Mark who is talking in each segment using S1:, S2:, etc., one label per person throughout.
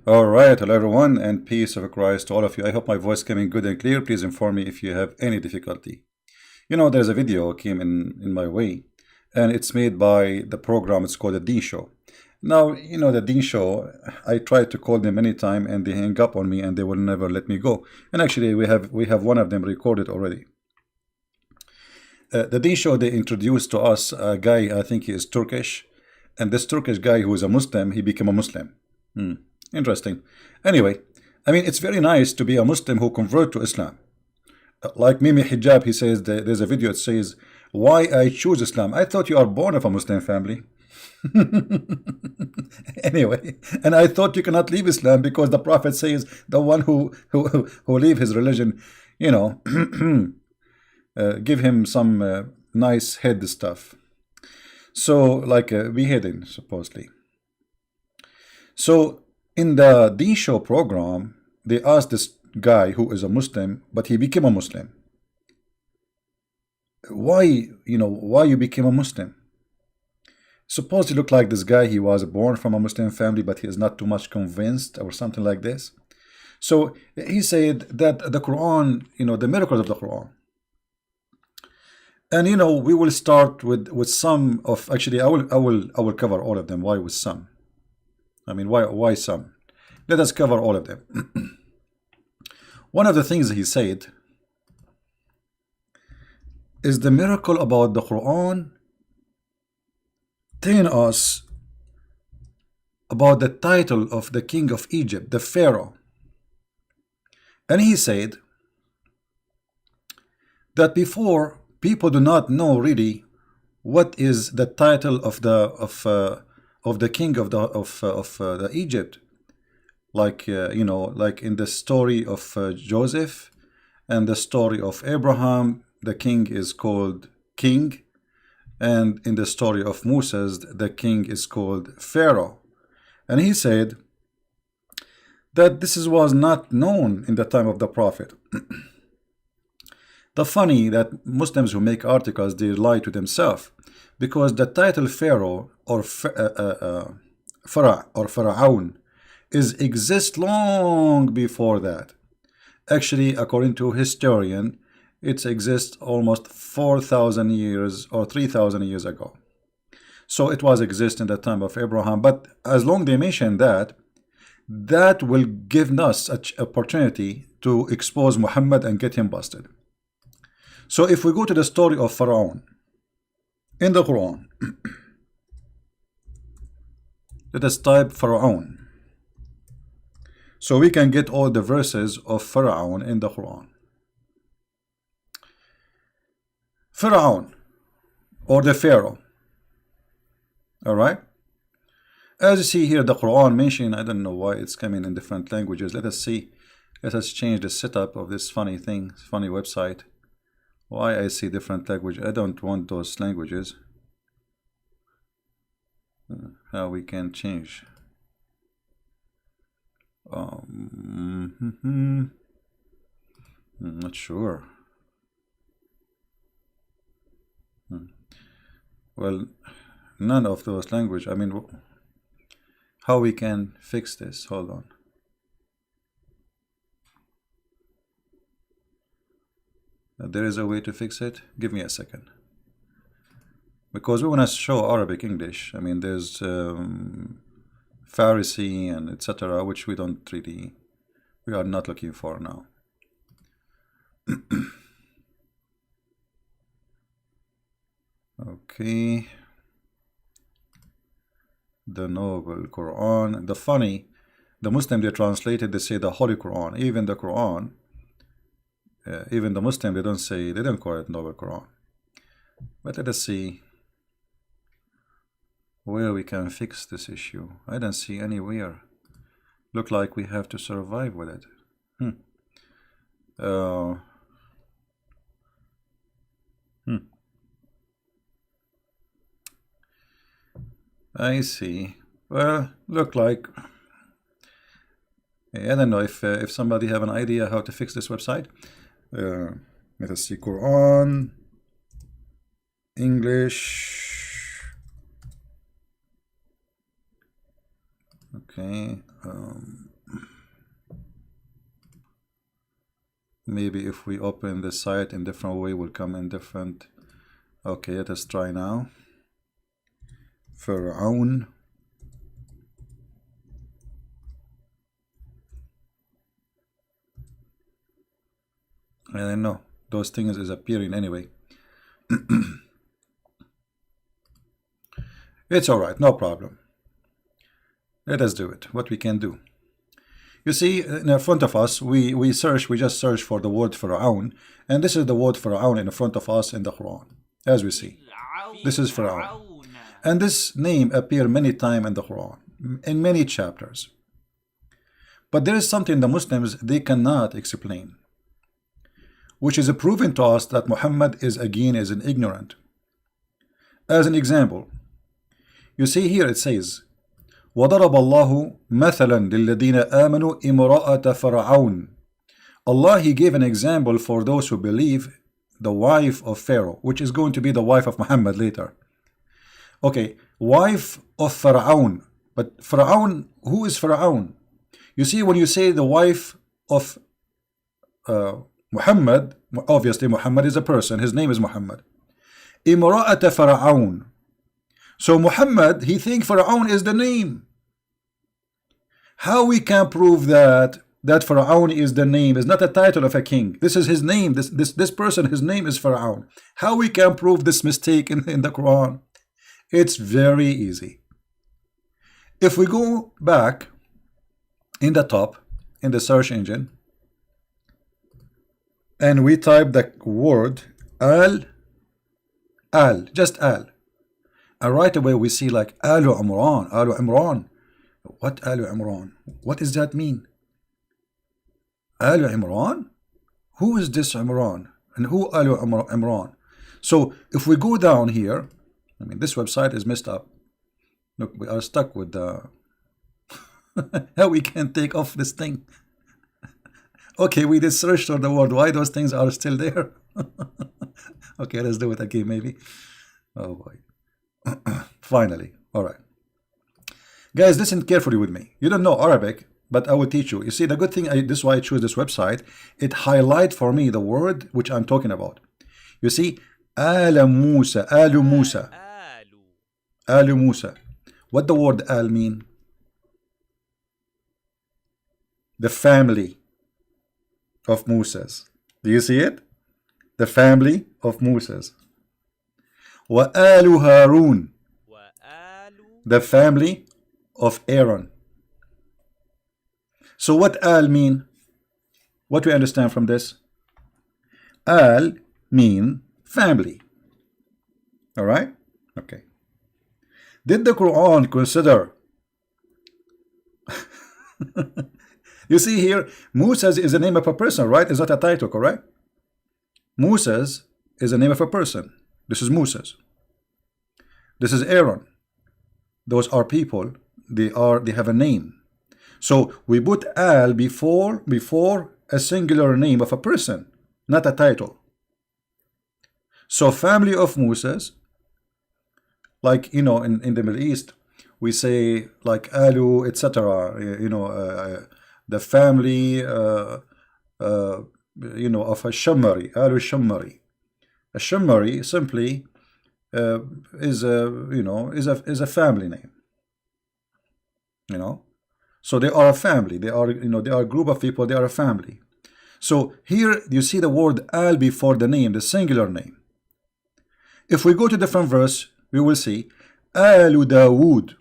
S1: All right, hello everyone, and peace of Christ to all of you. I hope my voice coming good and clear. Please inform me if you have any difficulty. There's a video came in my way, and it's made by the program. It's called the Deen Show. Now, the Deen Show. I tried to call them many time, and they hang up on me, and they will never let me go. And actually, we have one of them recorded already. The Deen Show, they introduced to us a guy. I think he is Turkish, and this Turkish guy who is a Muslim, he became a Muslim. Interesting. Anyway, I mean, it's very nice to be a Muslim who convert to Islam. Like Mimi Hijab, he says, there's a video that says, why I choose Islam. I thought you are born of a Muslim family. Anyway, and I thought you cannot leave Islam because the Prophet says the one who leave his religion, you know, give him some nice head stuff. So, like beheading, supposedly. So, in the Deen Show program, they asked this guy who is a Muslim, but he became a Muslim. Why you became a Muslim? Supposed to look like this guy, he was born from a Muslim family, but he is not too much convinced or something like this. So he said that the Quran, the miracles of the Quran. And we will start with some of, actually I will cover all of them. Why with some? I mean, why some? Let us cover all of them. One of the things he said is the miracle about the Quran telling us about the title of the king of Egypt, the Pharaoh. And he said that before, people do not know really what is the title of the king of the Egypt, like like in the story of Joseph and the story of Abraham, the king is called king, and in the story of Moses, the king is called Pharaoh. And he said that this was not known in the time of the Prophet. The funny that Muslims who make articles, they lie to themselves, because the title Pharaoh or Pharaoh exists long before that. Actually, according to historian, it exists almost 4,000 years or 3,000 years ago. So it was exist in the time of Abraham. But as long they mention that, that will give us an opportunity to expose Muhammad and get him busted. So if we go to the story of Pharaoh in the Quran, let us type Pharaoh, so we can get all the verses of Pharaoh in the Quran. Pharaoh, or the Pharaoh. All right. As you see here, the Quran mentioned, I don't know why it's coming in different languages. Let us see. Let us change the setup of this funny thing, funny website. Why I see different language? I don't want those languages. How we can change? I'm not sure. Well, none of those language. I mean, how we can fix this? Hold on. There is a way to fix it. Give me a second. Because we want to show Arabic English. I mean, there's Pharisee and etc., which we are not looking for now. Okay. The Noble Quran. The Muslim, they translated, they say the Holy Quran. Even the Quran, even the Muslim, they don't call it Noble Quran. But let us see where we can fix this issue. I don't see anywhere. Look like we have to survive with it. I see. Well, look like I don't know if somebody have an idea how to fix this website. Let us see. Quran English Okay. Maybe if we open the site in different way, will come in different. Okay, let us try now. Pharaoh. I don't know. Those things is appearing anyway. It's all right, no problem. Let us do it. What we can do. You see, in front of us, we just search for the word Pharaoh, and this is the word Pharaoh in front of us in the Quran, as we see. This is Pharaoh, and this name appear many times in the Quran, in many chapters. But there is something the Muslims they cannot explain, which is proven to us that Muhammad is an ignorant. As an example, you see here it says, وَضَرَبَ اللَّهُ مَثَلًا لِلَّذِينَ آمَنُوا إِمْرَأَةَ فَرْعَوْنَ. Allah, He gave an example for those who believe, the wife of Pharaoh, which is going to be the wife of Muhammad later. Okay, wife of Pharaoh. But Pharaoh, who is Pharaoh? You see, when you say the wife of Muhammad, obviously Muhammad is a person, his name is Muhammad. Imra'at Pharaoh. So Muhammad, he thinks Pharaoh is the name. How we can prove that Pharaoh is the name, is not a title of a king? This is his name. This person, his name is Pharaoh. How we can prove this mistake in the Quran? It's very easy. If we go back in the top, in the search engine, and we type the word just al, and right away we see like Alu Imran. What Alu Imran? What does that mean? Alu Imran? Who is this Imran? And who Alu Imran? So if we go down here, I mean, this website is messed up. Look, we are stuck with the how we can take off this thing. Okay, we did search for the word. Why those things are still there? Okay, let's do it again maybe. Oh boy. Finally. All right. Guys, listen carefully with me. You don't know Arabic, but I will teach you. You see, the good thing, this is why I choose this website. It highlights for me the word which I'm talking about. You see, Alu Musa. Alu Musa. What the word Al mean? The family of Moses. Do you see it? The family of Moses. Wa Alu Harun. The family of Aaron. So what Al mean? What we understand from this? Al mean family. All right? Okay. Did the Quran consider you see here, Moses is the name of a person, right? It's not a title, correct? Moses is the name of a person. This is Moses. This is Aaron. Those are people. They have a name. So we put Al before a singular name of a person, not a title. So family of Moses, like in the Middle East, we say like Alu, etc. The family of a Shammari, Alu Shammari. A Shammari simply is a family name. So they are a family. They are a group of people. They are a family. So here you see the word Al before the name, the singular name. If we go to different verse, we will see Alu Dawood.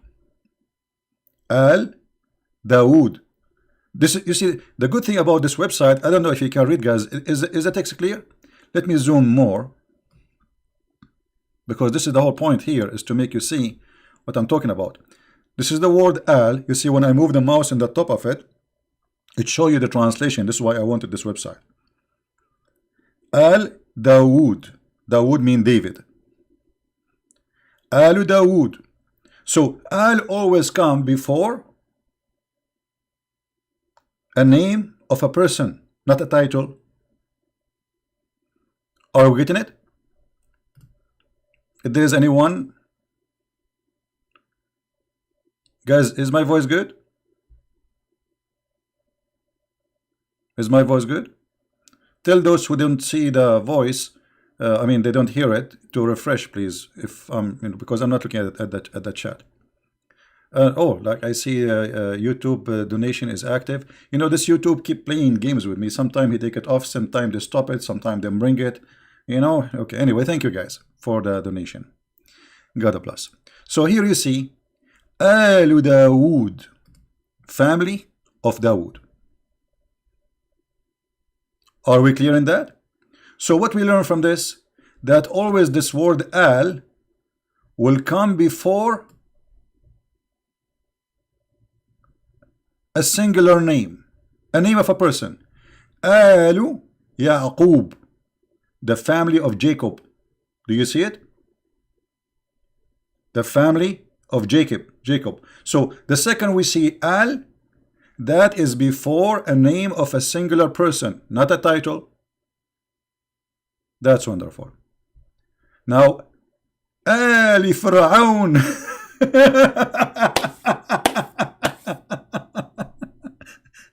S1: Al Dawood. This, you see, the good thing about this website, I don't know if you can read, guys. Is the text clear? Let me zoom more, because this is the whole point here, is to make you see what I'm talking about. This is the word Al. You see, when I move the mouse in the top of it, it shows you the translation. This is why I wanted this website. Al Dawood. Dawood means David. Alu Dawood. So Al always come before a name of a person, not a title. Are we getting it? If there is anyone, Guys, is my voice good? Is my voice good? Tell those who don't see the voice, I mean, they don't hear it, to refresh, please. If because I'm not looking at the chat. Oh, like I see YouTube donation is active. You know, this YouTube keep playing games with me. Sometimes he take it off, sometimes they stop it, sometimes they bring it. You know, okay. Anyway, thank you guys for the donation. God bless. So here you see, Al Dawood, family of Dawood. Are we clear in that? So what we learn from this, that always this word Al will come before a singular name, a name of a person. Alu Yaqub, the family of Jacob. Do you see it? The family of Jacob. So the second we see Al, that is before a name of a singular person, not a title. That's wonderful. Now, Ali Fir'aun.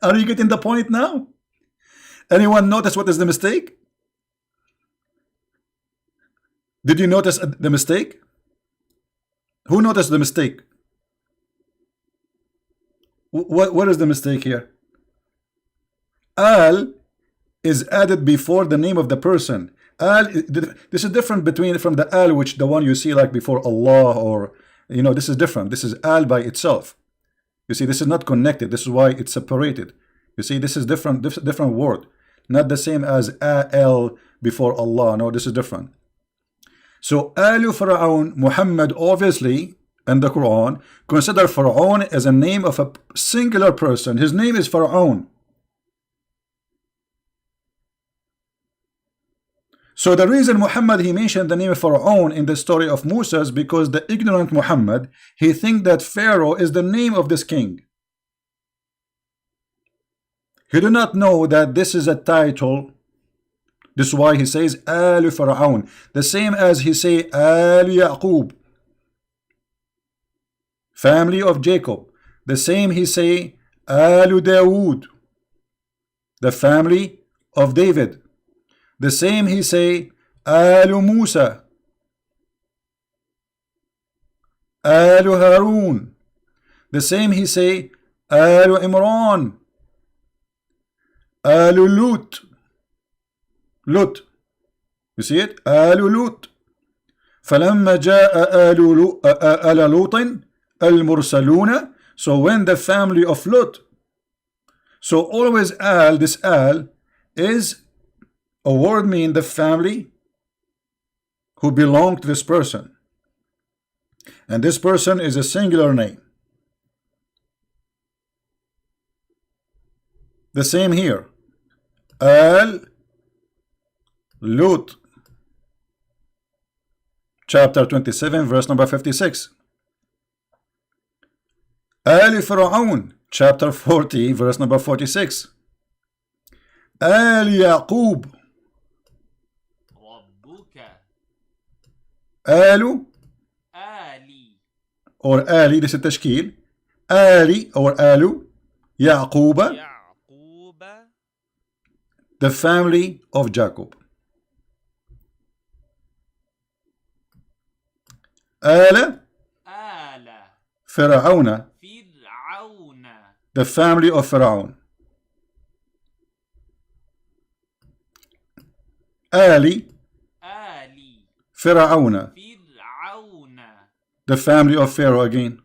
S1: Are you getting the point now? Anyone notice what is the mistake? Did you notice the mistake? Who noticed the mistake? What is the mistake here? Al is added before the name of the person. Al, this is different from the Al, which the one you see like before Allah, or you know, this is different. This is Al by itself. You see, this is not connected. This is why it's separated. You see, this is different word, not the same as Al before Allah. No, this is different. So Alu Fir'aun, Muhammad obviously in the Quran consider Fir'aun as a name of a singular person. His name is Fir'aun. So the reason Muhammad he mentioned the name of Fir'aun in the story of Musa is because the ignorant Muhammad, he think that Pharaoh is the name of this king. He do not know that this is a title. This is why he says Al Fir'aun, the same as he say Al Yaqub, family of Jacob. The same he say Al Dawood, the family of David. The same he say Al Musa, Al Harun. The same he say Al Imran, Al Lut. Lut. You see it? Al Lut. فلما جاء آل لوط المرسلون. So when the family of Lut. So always Al, this Al is a word mean the family who belong to this person. And this person is a singular name. The same here. Al Lut, chapter 27, verse number 56. Al Fir'aun, chapter 40, verse number 46. Al Yaqub, Alu, Ali, or Ali, this is tashkil. Ali or Alu, Yaquba, the family of Jacob. Ala, Fir'auna, the family of Fir'aun. Ali, Fir'auna, the family of Pharaoh again.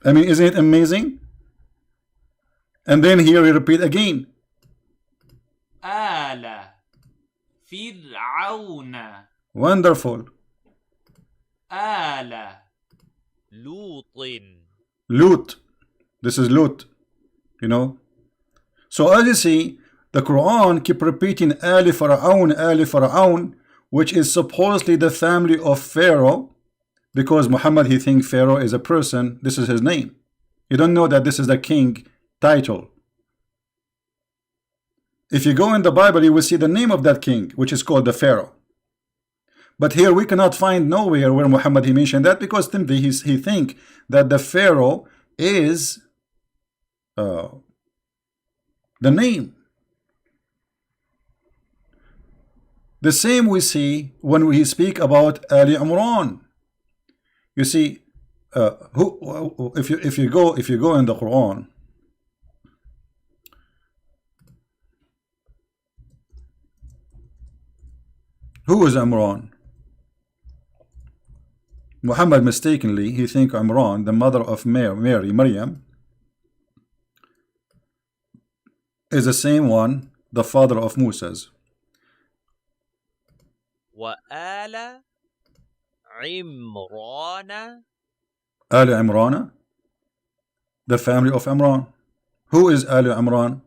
S1: I mean, isn't it amazing? And then here we repeat again. Ala Fir'auna. Wonderful. Ala Lutin. Lut. This is Lut. You know. So as you see, the Quran keep repeating Ali Fir'aun, which is supposedly the family of Pharaoh, because Muhammad he thinks Pharaoh is a person. This is his name. You don't know that this is the king title. If you go in the Bible, you will see the name of that king, which is called the Pharaoh. But here we cannot find nowhere where Muhammad he mentioned that, because simply he think that the Pharaoh is the name. The same we see when we speak about Ali Imran. You see, if you go in the Quran, who is Imran? Muhammad mistakenly he think Imran, the mother of Mary, Maryam, is the same one, the father of Moses.
S2: وآل عمران.
S1: Ali Imran, the family of Imran. Who is Ali Imran?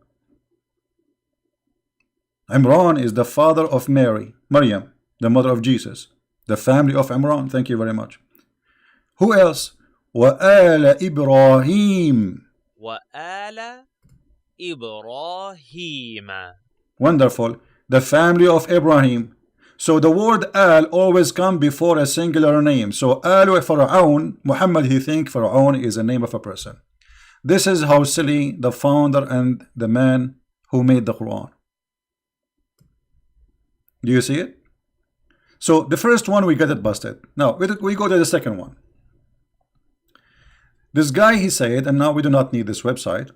S1: Imran is the father of Mary, Maryam, the mother of Jesus, the family of Imran. Thank you very much. Who else? وآل إبراهيم.
S2: وآل إبراهيم.
S1: Wonderful. The family of Ibrahim. So the word al always come before a singular name. So al Fir'aun, Muhammad he think Fir'aun is a name of a person. This is how silly the founder and the man who made the Quran. Do you see it? So the first one we got it busted. Now we go to the second one. This guy he said, and now we do not need this website.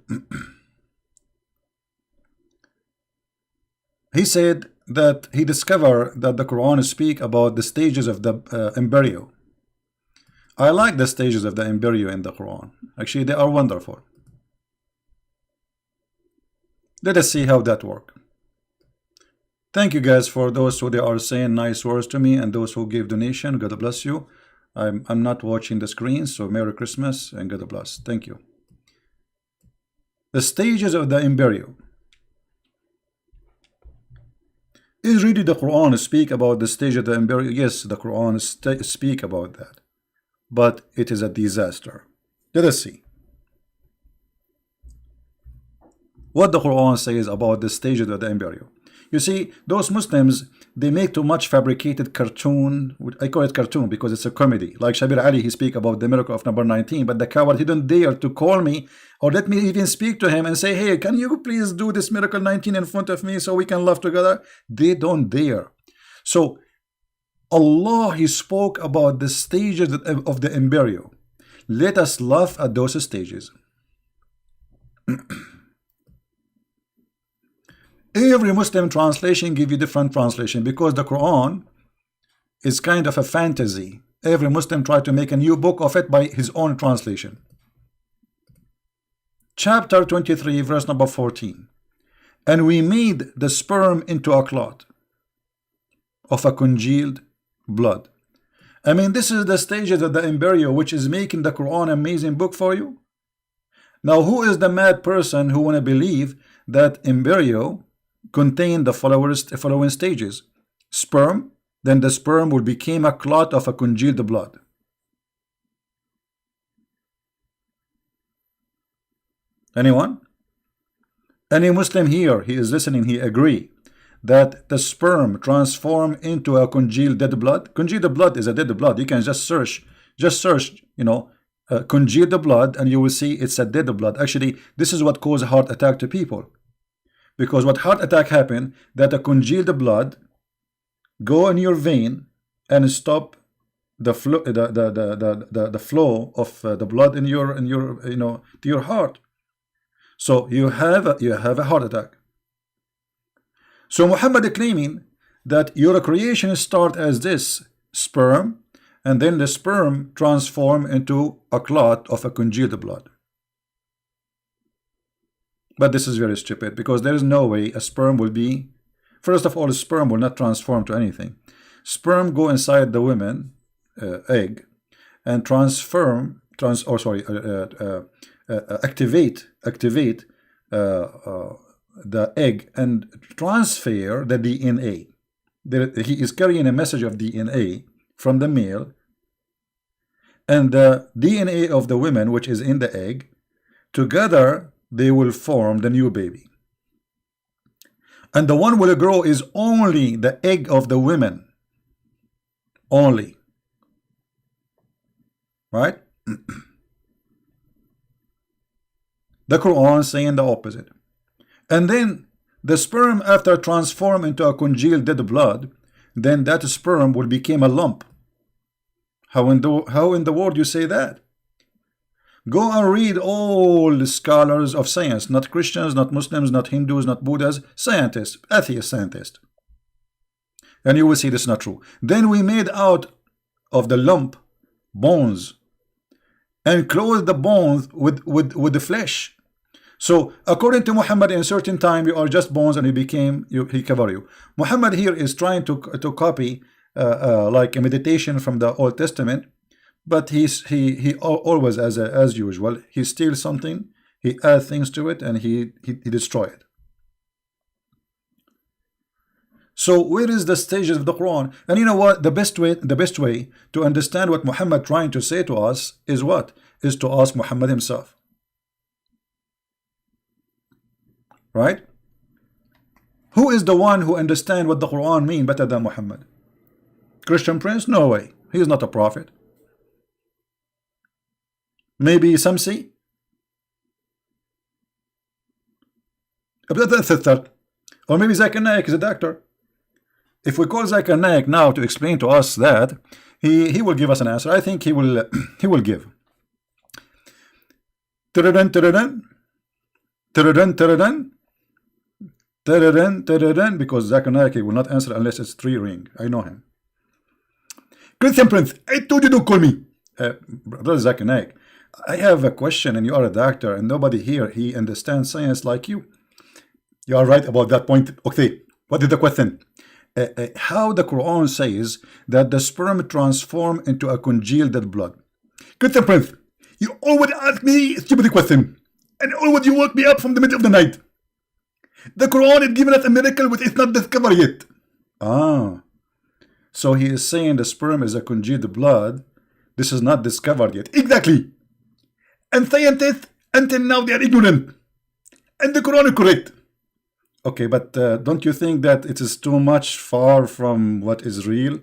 S1: He said that he discovered that the Quran speak about the stages of the embryo. I like the stages of the embryo in the Quran. Actually, they are wonderful. Let us see how that works. Thank you guys for those who they are saying nice words to me, and those who give donation. God bless you. I'm not watching the screen, so Merry Christmas and God bless. Thank you. The stages of the embryo. Is really the Quran speak about the stage of the embryo? Yes, the Quran speak about that, but it is a disaster. Let us see what the Quran says about the stage of the embryo. You see, those Muslims, they make too much fabricated cartoon. I call it cartoon because it's a comedy. Like Shabir Ali, he speak about the miracle of number 19, but the coward, he didn't dare to call me or let me even speak to him and say, hey, can you please do this miracle 19 in front of me so we can laugh together? They don't dare. So Allah, he spoke about the stages of the embryo. Let us laugh at those stages. Every Muslim translation give you different translation because the Quran is kind of a fantasy. Every Muslim try to make a new book of it by his own translation. Chapter 23, verse number 14. And we made the sperm into a clot of a congealed blood. I mean, this is the stages of the embryo, which is making the Quran an amazing book for you. Now, who is the mad person who want to believe that embryo contain the following stages? Sperm, then the sperm will become a clot of a congealed blood. Anyone? Any Muslim here, he is listening, he agree that the sperm transform into a congealed dead blood? Congealed blood is a dead blood. You can just search, you know, congealed blood, and you will see it's a dead blood. Actually, this is what causes heart attack to people. Because what heart attack happen, that a congealed blood go in your vein and stop the flow, the flow of the blood in your you know, to your heart. So you have a heart attack. So Muhammad claiming that your creation start as this sperm, and then the sperm transform into a clot of a congealed blood. But this is very stupid, because there is no way a sperm will be, first of all, a sperm will not transform to anything. Sperm go inside the woman egg and activate the egg and transfer the DNA. He is carrying a message of DNA from the male, and the DNA of the woman, which is in the egg, together they will form the new baby. And the one will grow is only the egg of the women. Only. Right? The Quran saying the opposite. And then the sperm, after transform into a congealed dead blood, then that sperm will become a lump. How in the world you say that? Go and read all the scholars of science, not Christians, not Muslims, not Hindus, not Buddhas, scientists, atheist scientists. And you will see this is not true. Then we made out of the lump bones and clothed the bones with the flesh. So according to Muhammad, in certain time you are just bones and he cover you. Muhammad here is trying to copy like a meditation from the Old Testament, but he always, as usual, he steals something, he adds things to it, and he destroys it. So where is the stages of the Quran? And you know what? The best way to understand what Muhammad trying to say to us is what? Is to ask Muhammad himself. Right? Who is the one who understands what the Quran means better than Muhammad? Christian Prince? No way. He is not a prophet. Maybe Samsi? Or maybe Zakir Naik is a doctor. If we call Zakir Naik now to explain to us that, he will give us an answer. I think he will give. Taradan, taradan, taradan, taradan, taradan, taradan, because Zakir Naik will not answer unless it's 3 ring. I know him. Christian Prince, I told you don't call me. Brother Zakir Naik, I have a question, and you are a doctor, and nobody here he understands science like you. You are right about that point. Okay, what is the question? How the Quran says that the sperm transform into a congealed dead blood? Christian Prince, you always ask me a stupid question, and always you wake me up from the middle of the night. The Quran is giving us a miracle which is not discovered yet. So he is saying the sperm is a congealed blood. This is not discovered yet. Exactly. And scientists, until now, they are ignorant. And the Quran is correct. Okay, but don't you think that it is too much far from what is real?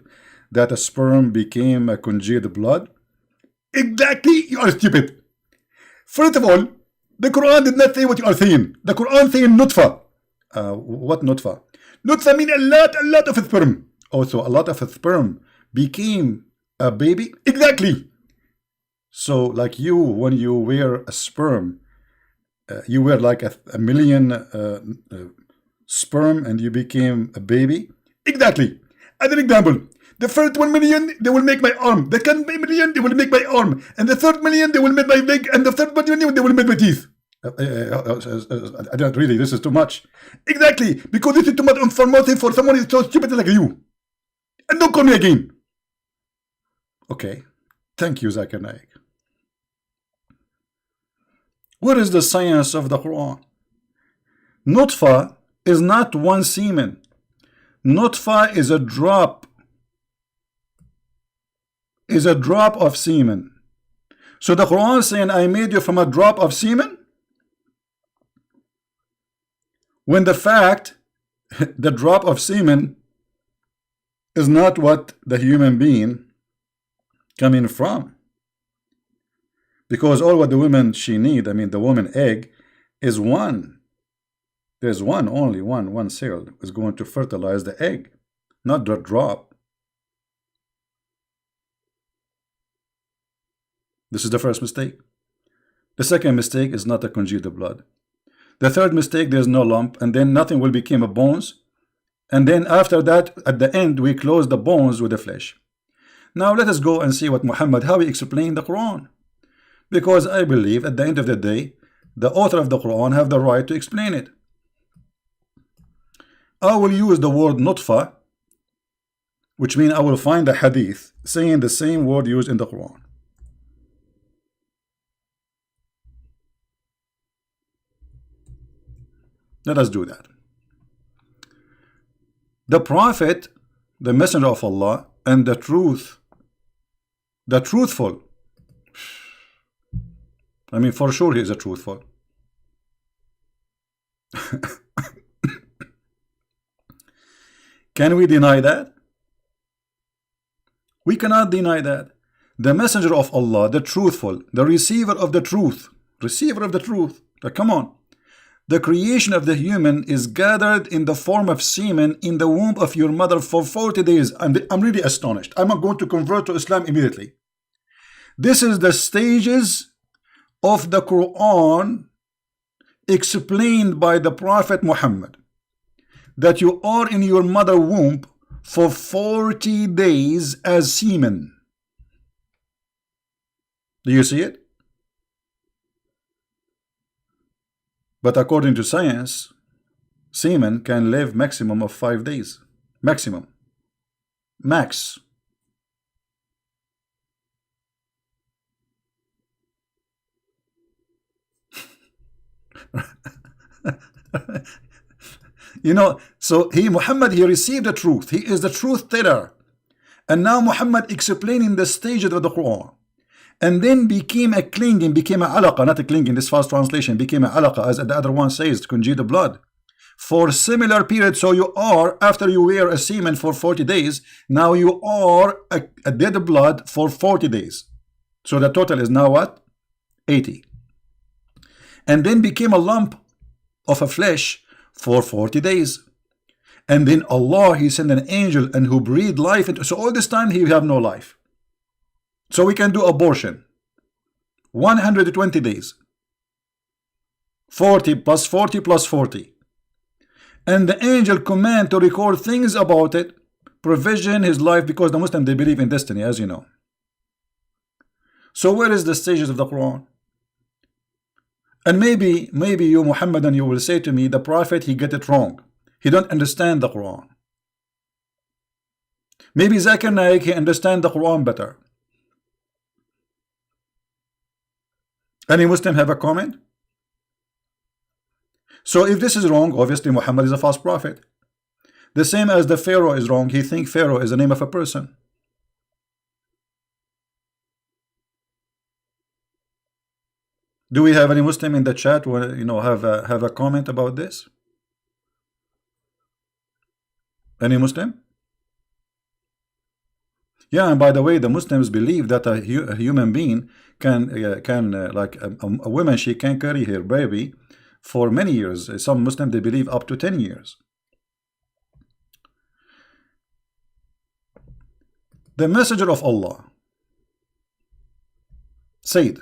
S1: That a sperm became a congealed blood? Exactly, you are stupid. First of all, the Quran did not say what you are saying. The Quran saying nutfa. What nutfa? Nutfa means a lot of sperm. Also, a lot of sperm became a baby? Exactly. So, like you, when you wear a sperm, you wear like a million sperm and you became a baby? Exactly. As an example, the first 1 million, they will make my arm. The second million, they will make my arm. And the third million, they will make my leg. And the third million, they will make my teeth. I don't really, this is too much. Exactly, because this is too much information for someone who is so stupid like you. And don't call me again. Okay, thank you, Zakir Naik. What is the science of the Quran? Nutfa is not one semen. Nutfa is a drop. Is a drop of semen. So the Quran is saying, I made you from a drop of semen? When the fact, the drop of semen is not what the human being coming from. Because all what the woman she need, I mean the woman egg, is one. There's only one cell is going to fertilize the egg, not the drop. This is the first mistake. The second mistake is not a congealed blood. The third mistake, there's no lump, and then nothing will become a bones. And then after that, at the end, we close the bones with the flesh. Now let us go and see what Muhammad, how he explained the Quran. Because I believe at the end of the day, the author of the Quran have the right to explain it. I will use the word nutfa, which means I will find a hadith saying the same word used in the Quran. Let us do that. The Prophet, the Messenger of Allah, and the truthful, I mean, for sure he is a truthful. Can we deny that? We cannot deny that. The messenger of Allah, the truthful, the receiver of the truth, come on. The creation of the human is gathered in the form of semen in the womb of your mother for 40 days. I'm really astonished. I'm going to convert to Islam immediately. This is the stages of the Quran explained by the Prophet Muhammad, that you are in your mother womb for 40 days as semen. Do you see it? But according to science, semen can live maximum of 5 days. Maximum. Max. You know, so Muhammad, he received the truth. He is the truth teller. And now Muhammad explaining the stages of the Quran. And then became a clinging, became a alaqa, not a clinging, this fast translation, became a alaqa, as the other one says, congealed blood. For similar period, so you are, after you wear a semen for 40 days, now you are a dead blood for 40 days. So the total is now what? 80. And then became a lump of a flesh for 40 days. And then Allah, he sent an angel and who breathed life into, so all this time he have no life. So we can do abortion. 120 days. 40 plus 40 plus 40. And the angel command to record things about it, provision his life, because the Muslim, they believe in destiny, as you know. So where is the stages of the Quran? And maybe you Muhammadan, you will say to me, the Prophet, he get it wrong. He don't understand the Quran. Maybe Zakir Naik, he understand the Quran better. Any Muslim have a comment? So if this is wrong, obviously Muhammad is a false prophet. The same as the Pharaoh is wrong. He thinks Pharaoh is the name of a person. Do we have any Muslim in the chat who have a comment about this? Any Muslim? Yeah, and by the way, the Muslims believe that a human being can like a woman, she can carry her baby for many years. Some Muslims, they believe up to 10 years. The messenger of Allah said,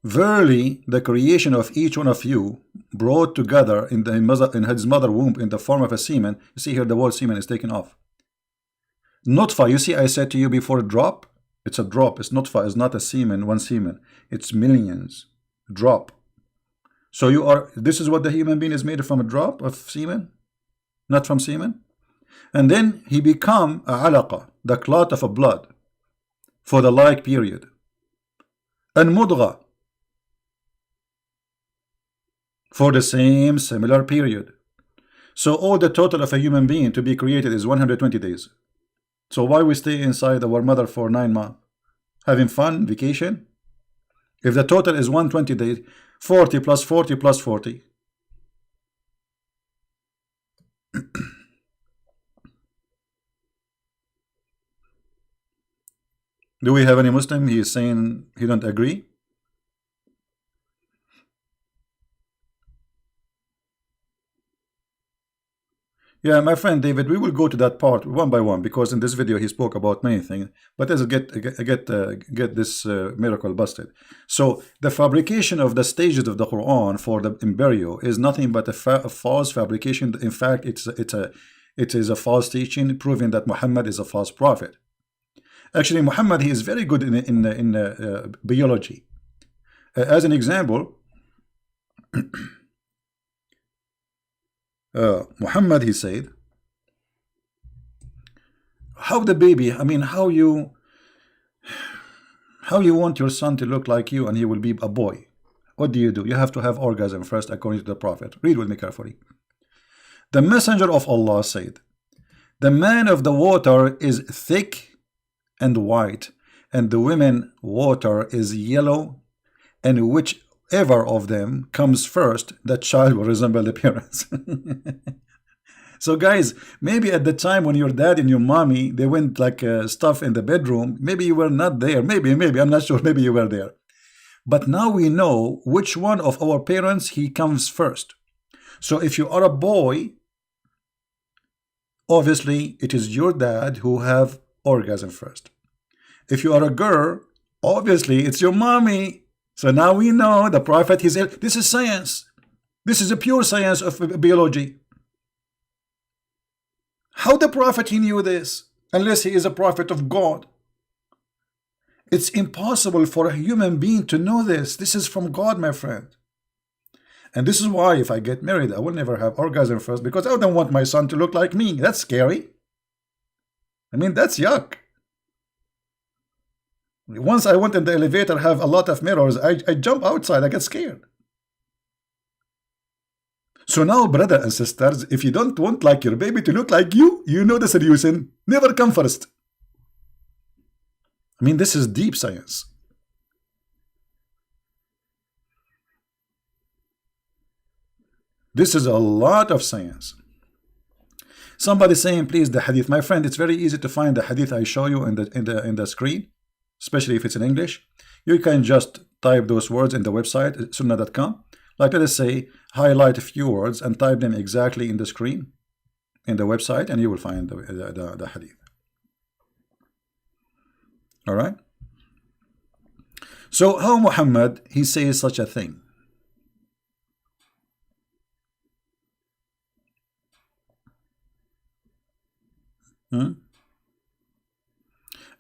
S1: verily the creation of each one of you brought together in his mother womb in the form of a semen. You see here the word semen is taken off. Nutfa, you see I said to you before, drop. It's a drop. It's nutfa. It's not a semen, one semen. It's millions. Drop. So you are, this is what the human being is made from, a drop of semen, not from semen. And then he become a alaqa, the clot of a blood, for the like period. And mudgha, for the same similar period. So all the total of a human being to be created is 120 days. So why we stay inside our mother for 9 months? Having fun, vacation? If the total is 120 days, 40 plus 40 plus 40. Do we have any Muslim? He is saying he don't agree. Yeah, my friend David, we will go to that part one by one, because in this video he spoke about many things. But let's get this miracle busted. So the fabrication of the stages of the Quran for the embryo is nothing but a false fabrication. In fact, it is a false teaching, proving that Muhammad is a false prophet. Actually, Muhammad, he is very good in biology. As an example. Muhammad, he said, how the baby, I mean, how you want your son to look like you and he will be a boy. What do? You have to have orgasm first, according to the Prophet. Read with me carefully. The messenger of Allah said, the man of the water is thick and white, and the women water is yellow, and whichever of them comes first, that child will resemble the parents. So guys, maybe at the time when your dad and your mommy, they went like stuff in the bedroom, maybe you were not there. Maybe, I'm not sure. Maybe you were there. But now we know which one of our parents he comes first. So if you are a boy, obviously it is your dad who have orgasm first. If you are a girl, obviously it's your mommy. So now we know the prophet, this is science. This is a pure science of biology. How the prophet he knew this? Unless he is a prophet of God. It's impossible for a human being to know this. This is from God, my friend. And this is why if I get married, I will never have orgasm first, because I don't want my son to look like me. That's scary. I mean, that's yuck. Once I went in the elevator, have a lot of mirrors, I jump outside, I get scared. So now, brother and sisters, if you don't want like your baby to look like you know the solution. Never come first. I mean, this is deep science. This is a lot of science. Somebody saying, please, the hadith. My friend, it's very easy to find the hadith I show you in the screen, especially if it's in English. You can just type those words in the website, sunnah.com. Like, let us say, highlight a few words and type them exactly in the screen, in the website, and you will find the hadith. All right? So how Muhammad, he says such a thing?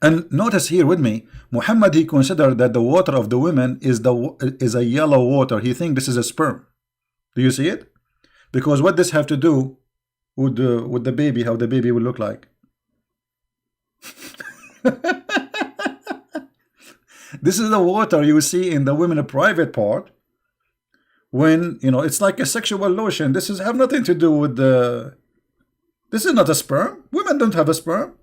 S1: And notice here with me, Muhammad, he considered that the water of the women is a yellow water. He thinks this is a sperm. Do you see it? Because what this have to do with the baby, how the baby will look like? This is the water you see in the women private part. When, you know, it's like a sexual lotion. This is have nothing to do with the... This is not a sperm. Women don't have a sperm.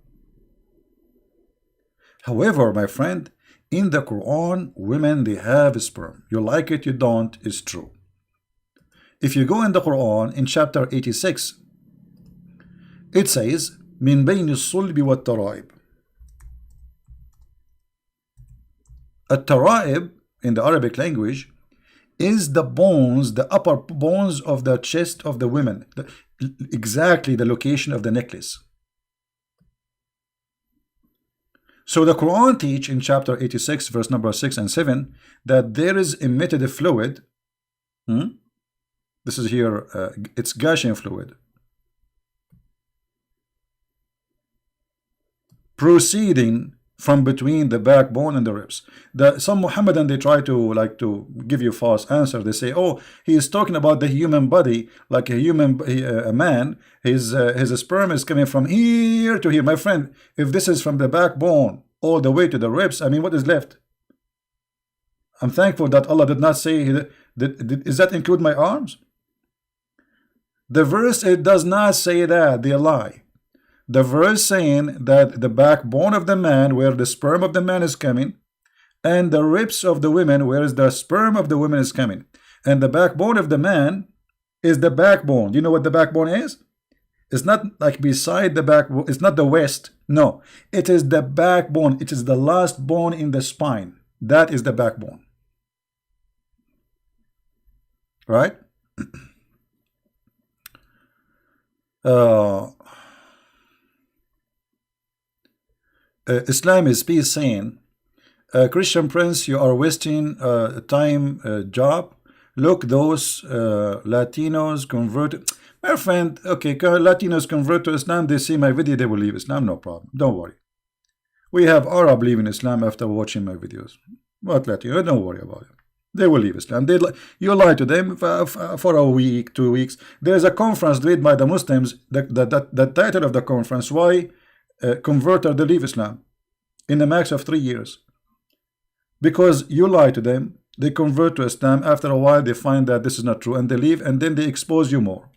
S1: However, my friend, in the Quran, women, they have a sperm. You like it, you don't, it's true. If you go in the Quran, in chapter 86, it says, min bayni sulbi wa taraib. At-taraib, in the Arabic language, is the bones, the upper bones of the chest of the women. Exactly the location of the necklace. So the Quran teach in chapter 86, verse number 6 and 7, that there is emitted a fluid. This is here, it's gushing fluid, proceeding from between the backbone and the ribs. Some Muhammadan, they try to give you false answer. They say, oh, he is talking about the human body, like a man. His sperm is coming from here to here. My friend, if this is from the backbone all the way to the ribs, I mean, what is left? I'm thankful that Allah did not say, does that include my arms? The verse, it does not say that. They lie. The verse saying that the backbone of the man, where the sperm of the man is coming, and the ribs of the women, where the sperm of the women is coming. And the backbone of the man is the backbone. Do you know what the backbone is? It's not like beside the backbone. It's not the waist. No, it is the backbone. It is the last bone in the spine. That is the backbone. Right? Islam is peace saying, Christian Prince, you are wasting time job. Look, those Latinos converted. My friend, okay, Latinos convert to Islam, they see my video, they will leave Islam, no problem. Don't worry. We have Arab leaving Islam after watching my videos. What Latino? Don't worry about it. They will leave Islam. You lie to them for a week, 2 weeks. There's a conference led by the Muslims. The title of the conference, why converter they leave Islam in the max of 3 years. Because you lie to them, they convert to Islam. After a while, they find that this is not true, and they leave, and then they expose you more.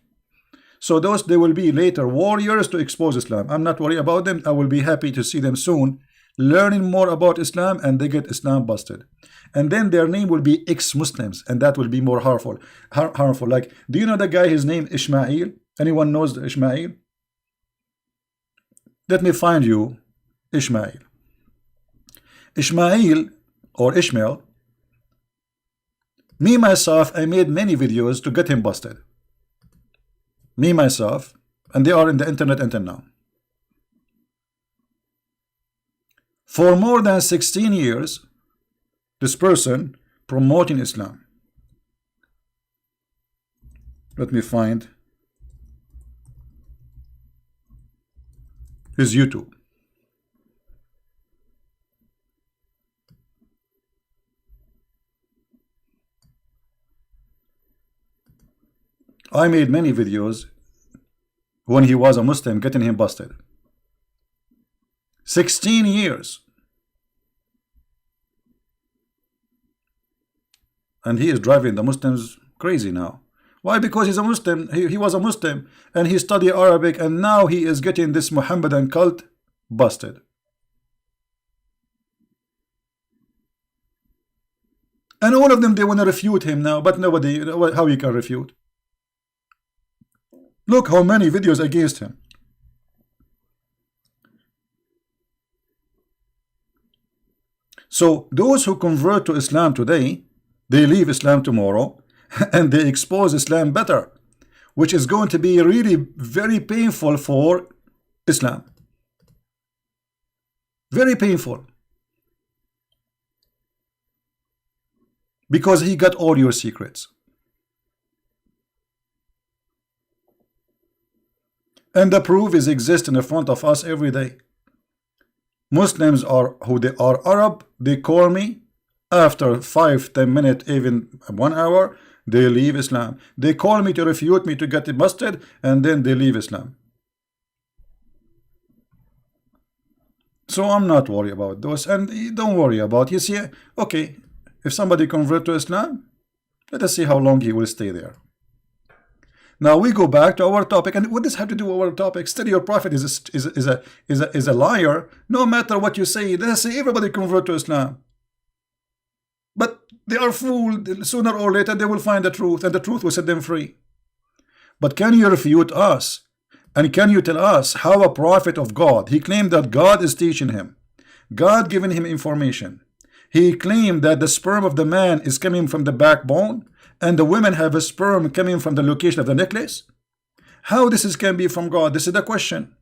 S1: So those, they will be later warriors to expose Islam. I'm not worried about them. I will be happy to see them soon learning more about Islam, and they get Islam busted. And then their name will be ex-Muslims, and that will be more harmful. Like, do you know the guy, his name Ishmael? Anyone knows the Ishmael? Let me find you Ishmael. Ishmael or Ishmael, me myself, I made many videos to get him busted. Me myself, and they are in the internet until now. For more than 16 years, this person promoting Islam. Let me find his YouTube. I made many videos when he was a Muslim, getting him busted. 16 years. And he is driving the Muslims crazy now. Why? Because he's a Muslim. He was a Muslim and he studied Arabic, and now he is getting this Muhammadan cult busted. And all of them, they want to refute him now, but nobody, how you can refute? Look how many videos against him. So those who convert to Islam today, they leave Islam tomorrow and they expose Islam better, which is going to be really very painful for Islam. Very painful. Because he got all your secrets. And the proof is exist in front of us every day. Muslims are who they are Arab, they call me after 5-10 minutes, even 1 hour, they leave Islam. They call me to refute me to get it busted, and then they leave Islam. So I'm not worried about those, and don't worry about, you see, okay, if somebody convert to Islam, let us see how long he will stay there. Now we go back to our topic, and what does have to do with our topic? Still, your prophet is a liar. No matter what you say, let us say everybody convert to Islam, but they are fooled. Sooner or later, they will find the truth, and the truth will set them free. But can you refute us? And can you tell us how a prophet of God, he claimed that God is teaching him, God giving him information. He claimed that the sperm of the man is coming from the backbone, and the women have a sperm coming from the location of the necklace. How this can be from God? This is the question.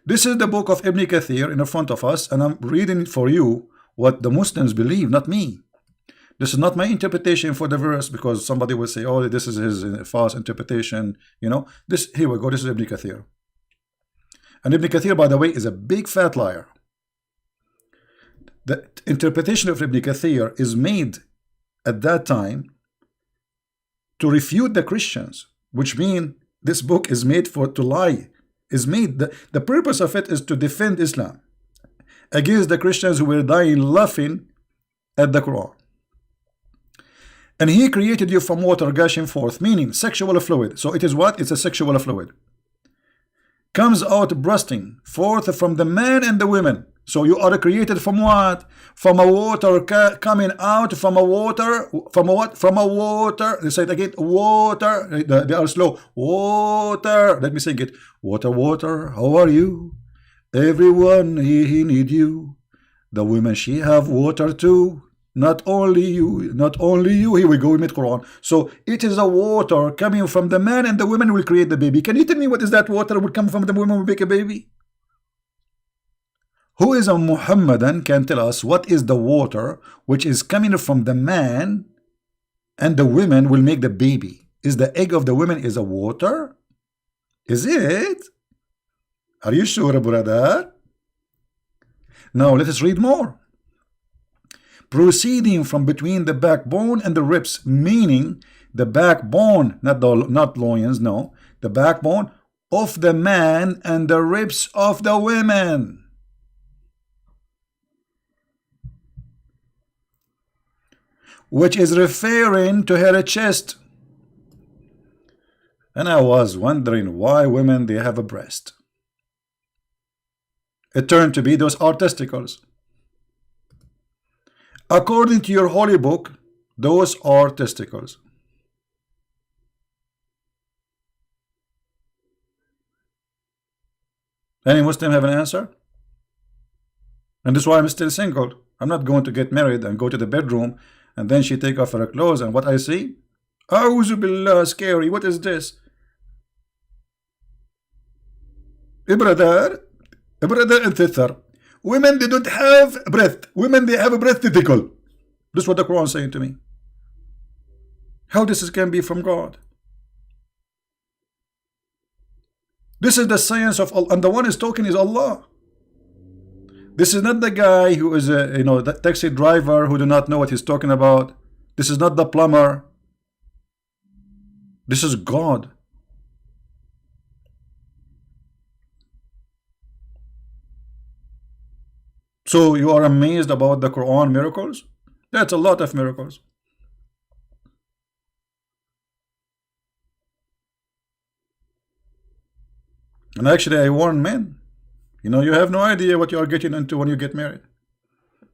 S1: This is the book of Ibn Kathir in front of us, and I'm reading for you what the Muslims believe, not me. This is not my interpretation for the verse, because somebody will say, oh, this is his false interpretation. You know, this, here we go, this is Ibn Kathir. And Ibn Kathir, by the way, is a big fat liar. The interpretation of Ibn Kathir is made at that time to refute the Christians, which mean this book is made to lie. Is made, the purpose of it is to defend Islam against the Christians who were dying laughing at the Quran. And he created you from water gushing forth, meaning sexual fluid. So it is what? It's a sexual fluid. Comes out bursting forth from the man and the women. So you are created from what? From a water coming out from a water. From a what? From a water. They say it again. Water. They are slow. Water. Let me sing it. Water, water. How are you? Everyone he need you. The women she have water too. Not only you. Not only you. Here we go. We meet Quran. So it is a water coming from the man, and the women will create the baby. Can you tell me what is that water will come from the women will make a baby? Who is a Muhammadan can tell us what is the water which is coming from the man and the women will make the baby? Is the egg of the women is a water? Is it? Are you sure, brother? Now let us read more. Proceeding from between the backbone and the ribs, meaning the backbone, not loins, no, the backbone of the man and the ribs of the women. Which is referring to her chest. And I was wondering why women, they have a breast. It turned to be those are testicles. According to your holy book, those are testicles. Any Muslim have an answer? And that's why I'm still single. I'm not going to get married and go to the bedroom and then she take off her clothes and what I see? A'udhu billah, scary. What is this? Brother and sister, women, they don't have breath. Women, they have a breath tentacle. This is what the Quran is saying to me. How this can be from God? This is the science of Allah, and the one is talking is Allah. This is not the guy who is a the taxi driver who do not know what he's talking about. This is not the plumber. This is God. So you are amazed about the Quran miracles? That's a lot of miracles. And actually I warn men, you have no idea what you are getting into when you get married.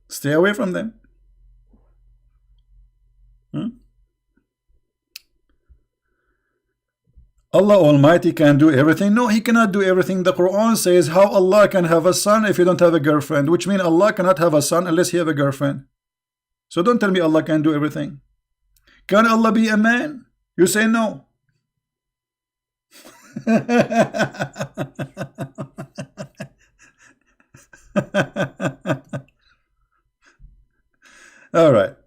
S1: Stay away from them. Allah Almighty can do everything. No, He cannot do everything. The Quran says how Allah can have a son if you don't have a girlfriend, which means Allah cannot have a son unless He have a girlfriend. So don't tell me Allah can do everything. Can Allah be a man? You say no. All right.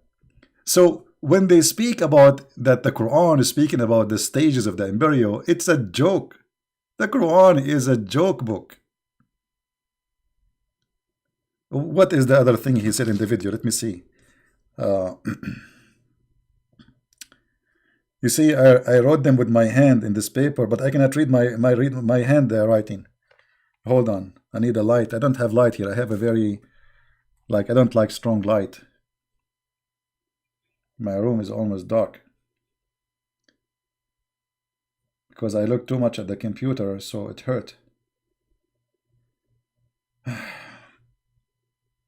S1: So when they speak about that the Quran is speaking about the stages of the embryo, it's a joke. The Quran is a joke book. What is the other thing he said in the video? Let me see. You see, I wrote them with my hand in this paper, but I cannot read my hand writing. Hold on, I need a light. I don't have light here. I have a very, I don't like strong light. My room is almost dark because I look too much at the computer, so it hurt.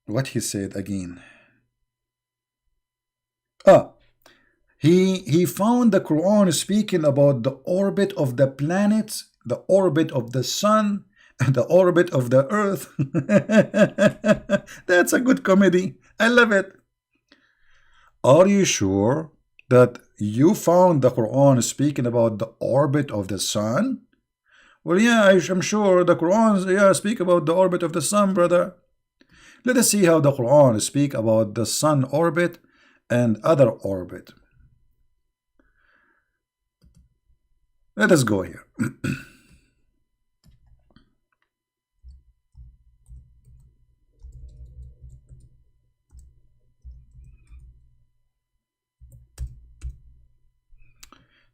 S1: What he said again? He found the Quran speaking about the orbit of the planets, the orbit of the sun, and the orbit of the earth. That's a good comedy. I love it. Are you sure that you found the Quran speaking about the orbit of the sun? Well, yeah, I'm sure the Quran speak about the orbit of the sun, brother. Let us see how the Quran speak about the sun orbit and other orbit. Let us go here.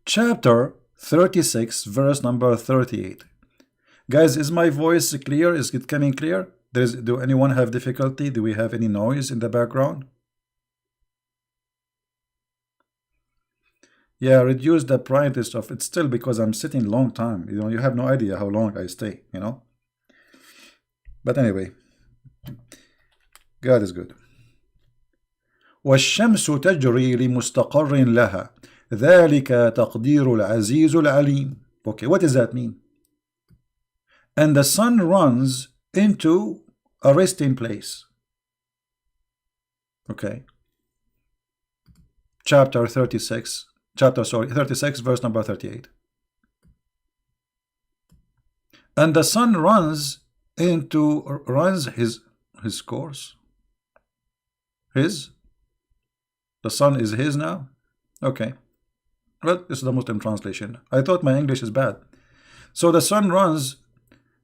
S1: Chapter 36, verse number 38. Guys, is my voice clear? Is it coming clear? Do anyone have difficulty? Do we have any noise in the background? Yeah, reduce the brightness of it still because I'm sitting long time. You have no idea how long I stay, But anyway, God is good. والشمس تجري لمستقر لها ذلك تقدير العزيز العليم. Okay, what does that mean? And the sun runs into a resting place. Okay. Chapter 36, verse number 38. And the sun runs his course. The sun is his now? Okay. Well, this is the Muslim translation. I thought my English is bad. So the sun runs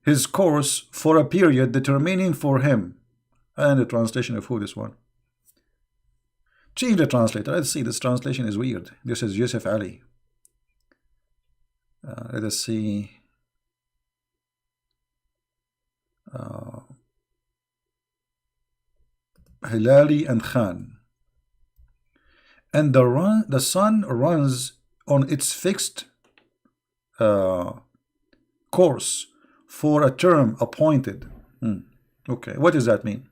S1: his course for a period determining for him. And the translation of who this one? Change the translator. Let's see. This translation is weird. This is Yusuf Ali. Let us see. Hilali and Khan. And the sun runs on its fixed course for a term appointed. Okay, what does that mean?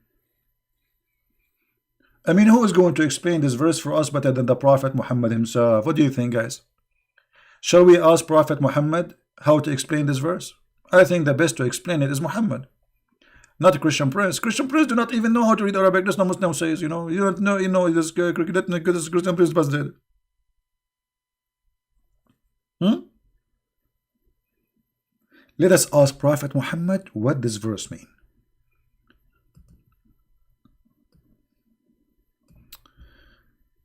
S1: I mean, who is going to explain this verse for us better than the Prophet Muhammad himself? What do you think, guys? Shall we ask Prophet Muhammad how to explain this verse? I think the best to explain it is Muhammad, not a Christian Prince. Christian Prince do not even know how to read Arabic. That's not Muslim says, you know. You don't know, you know, this Christian Prince was there. Let us ask Prophet Muhammad, what does verse mean?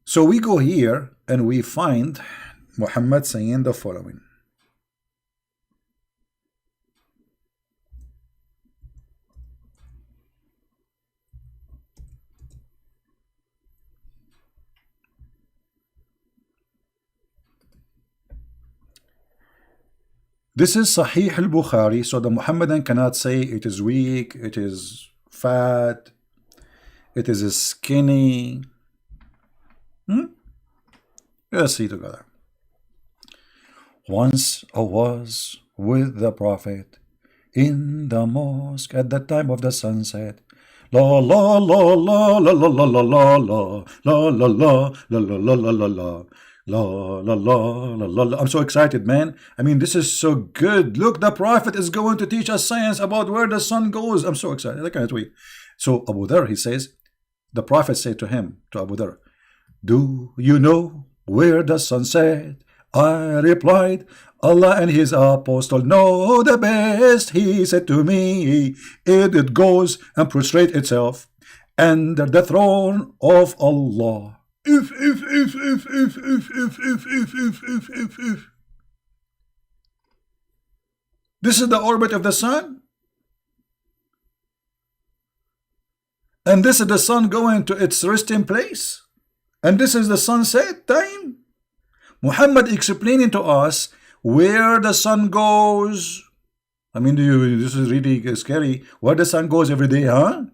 S1: So we go here and we find Muhammad saying the following. This is Sahih al-Bukhari, so the Muhammadan cannot say it is weak, it is fat, it is skinny. Let's see together. Once I was with the Prophet in the mosque at the time of the sunset. La la la la la la la la la la la la la la la la la la. La la la la la la. I'm so excited, man. I mean, this is so good. Look, the Prophet is going to teach us science about where the sun goes. I'm so excited. I can't wait. So Abu Dhar, he says, the Prophet said to him, to Abu Dhar, do you know where the sun set? I replied, Allah and his apostle know the best. He said to me, it goes and prostrate itself under the throne of Allah. If. This is the orbit of the sun. And this is the sun going to its resting place. And this is the sunset time. Muhammad explaining to us where the sun goes. I mean, this is really scary. Where the sun goes every day, huh?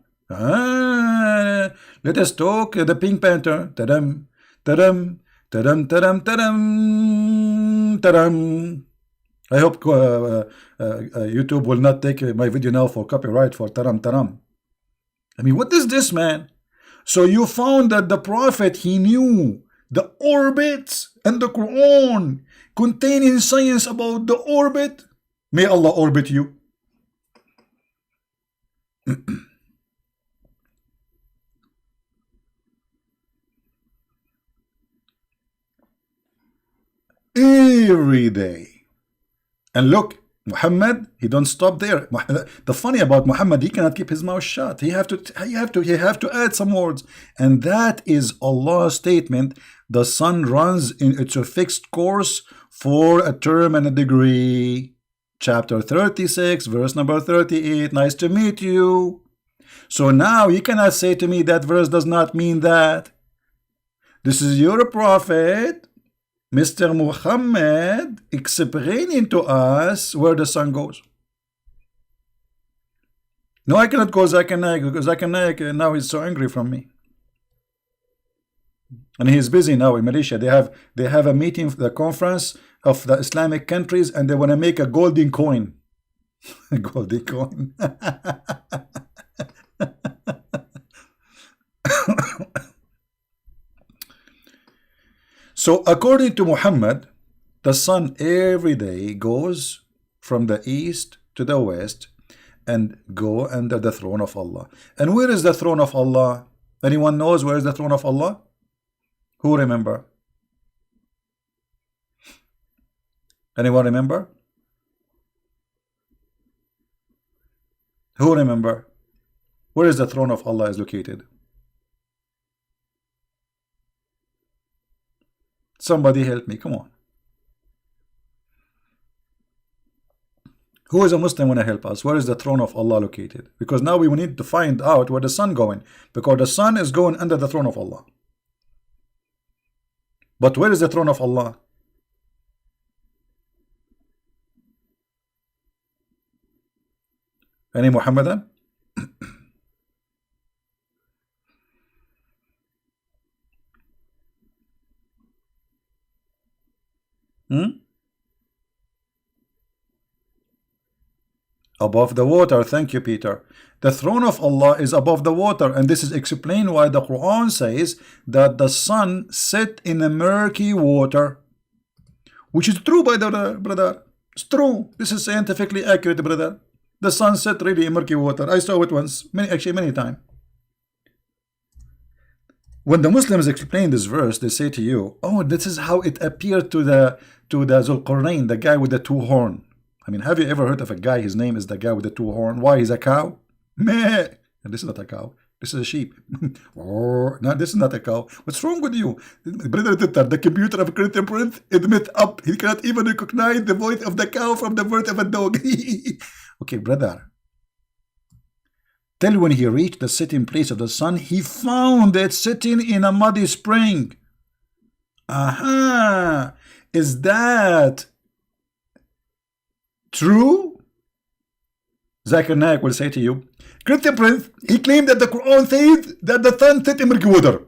S1: Let us talk the Pink Panther. Tadam, tadam, tadam, tadam, tadam, tadam. I hope YouTube will not take my video now for copyright for taram taram. I mean, what is this, man? So you found that the Prophet, he knew the orbits and the Quran containing science about the orbit. May Allah orbit you. Every day. And look, Muhammad, he don't stop there. The funny about Muhammad, he cannot keep his mouth shut. He have to add some words. And that is Allah's statement. The sun runs in its fixed course for a term and a degree. Chapter 36, verse number 38. Nice to meet you. So now you cannot say to me that verse does not mean that. This is your prophet, Mr. Muhammad, explaining to us where the sun goes. No, I cannot go Zakir Naik because Zakir Naik now he's so angry from me. And he's busy now in Malaysia. They have a meeting, the conference of the Islamic countries, and they want to make a golden coin. A golden coin. So according to Muhammad, the sun every day goes from the east to the west and go under the throne of Allah. And where is the throne of Allah? Anyone knows where is the throne of Allah? Who remember? Anyone remember? Who remember? Where is the throne of Allah is located? Somebody help me, come on. Who is a Muslim want to help us? Where is the throne of Allah located? Because now we need to find out where the sun going. Because the sun is going under the throne of Allah. But where is the throne of Allah? Any Muhammadan? Above the water. Thank you, Peter. The throne of Allah is above the water, and this is explained why the Quran says that the sun set in a murky water, which is true, by the brother. It's true. This is scientifically accurate, brother. The sun set really in murky water. I saw it once, many times. When the Muslims explain this verse, they say to you, "Oh, this is how it appeared to the Zulqarnain, the guy with the two horn." I mean, have you ever heard of a guy? His name is the guy with the two horn. Why? He's a cow? Meh. And this is not a cow. This is a sheep. Oh, no, this is not a cow. What's wrong with you, brother? The computer of Christian Prince admit up. He cannot even recognize the voice of the cow from the voice of a dog. Okay, brother. Till when he reached the sitting place of the sun, he found it sitting in a muddy spring. Aha! Is that true? Zakir Naik will say to you, Christian Prince, he claimed that the Quran says that the sun set in murky water.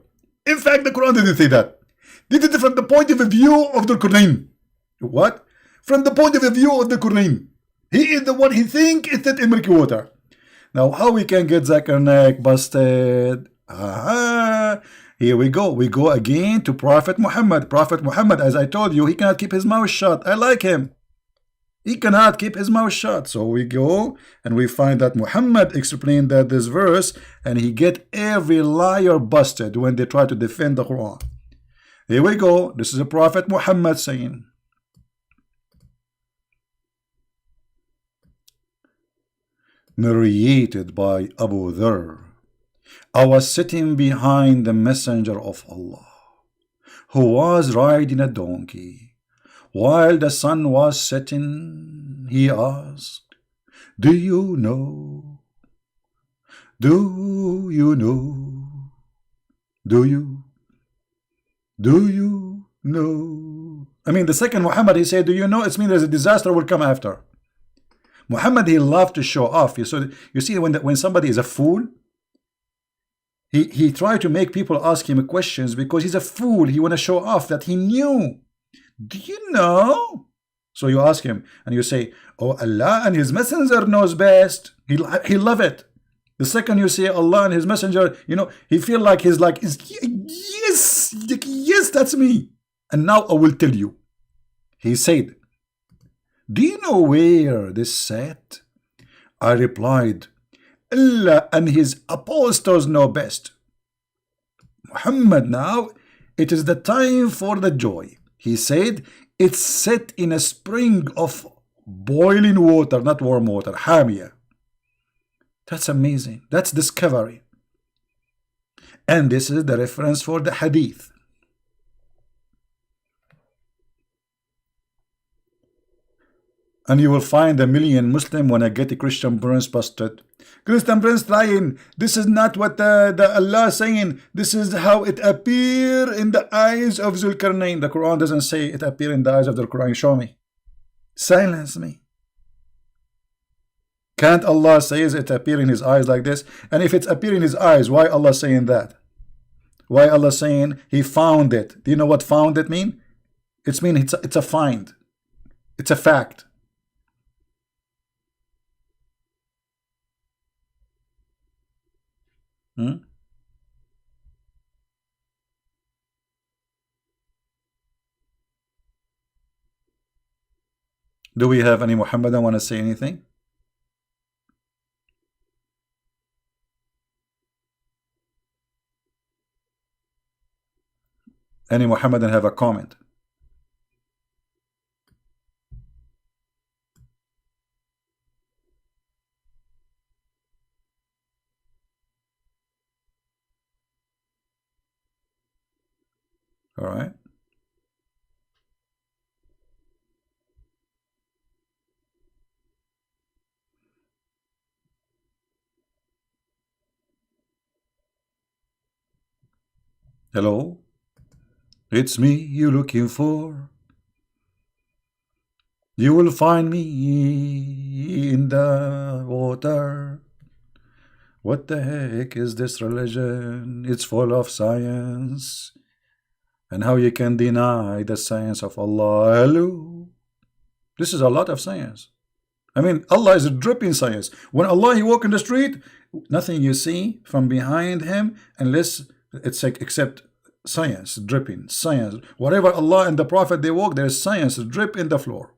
S1: In fact, the Quran didn't say that. This is from the point of view of the Quran. What? From the point of view of the Quran. He is the one he think is set in murky water. Now, how we can get Zakir Naik busted? Aha! Here we go. We go again to Prophet Muhammad. Prophet Muhammad, as I told you, he cannot keep his mouth shut. I like him. He cannot keep his mouth shut. So we go and we find that Muhammad explained that this verse, and he get every liar busted when they try to defend the Quran. Here we go. This is a Prophet Muhammad saying, narrated by Abu Dharr, I was sitting behind the Messenger of Allah, who was riding a donkey. While the sun was setting, he asked, Do you know? Do you know? Do you? Do you know? I mean, the second Muhammad, he said, do you know? It means there's a disaster will come after. Muhammad, he loved to show off. You see, when somebody is a fool, he tried to make people ask him questions because he's a fool. He want to show off that he knew. Do you know? So you ask him and you say, oh, Allah and his messenger knows best. He love it. The second you say Allah and his messenger, you know, he feel like he's like, yes, that's me. And now I will tell you. He said, do you know where this sat? I replied, Allah and his apostles know best. Muhammad, now it is the time for the joy. He said, it's set in a spring of boiling water, not warm water, hamia. That's amazing. That's discovery. And this is the reference for the hadith. And you will find a million Muslim when I get a Christian Prince busted. Christian Prince lying. This is not what the Allah is saying. This is how it appear in the eyes of Zulqarnain. The Quran doesn't say it appear in the eyes of the Quran. Show me. Silence me. Can't Allah say it appear in his eyes like this? And if it's appear in his eyes, why Allah saying that? Why Allah saying he found it? Do you know what found it mean? It's mean it's a find. It's a fact. Do we have any Muhammadan want to say anything? Any Muhammadan have a comment? All right. Hello? It's me you're looking for. You will find me in the water. What the heck is this religion? It's full of science. And how you can deny the science of Allah? Hello? This is a lot of science. I mean, Allah is a dripping science. When Allah, he walk in the street, nothing you see from behind him unless it's like except science, dripping, science. Whatever Allah and the Prophet they walk, there's science drip in the floor.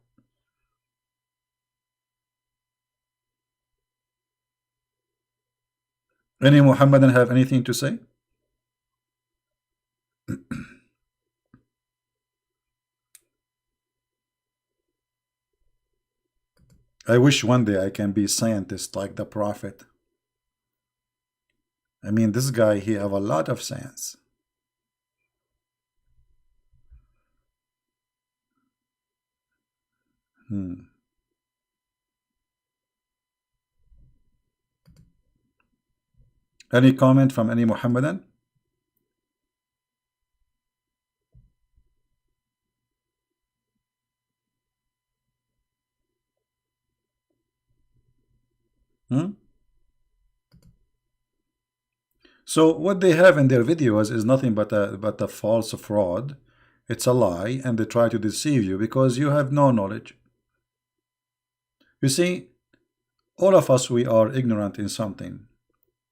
S1: Any Muhammadan have anything to say? I wish one day I can be scientist like the Prophet. I mean, this guy, he have a lot of science. Hmm. Any comment from any Muhammadan? Hmm? So what they have in their videos is nothing but a false fraud. It's a lie, and they try to deceive you because you have no knowledge. You see, all of us, we are ignorant in something.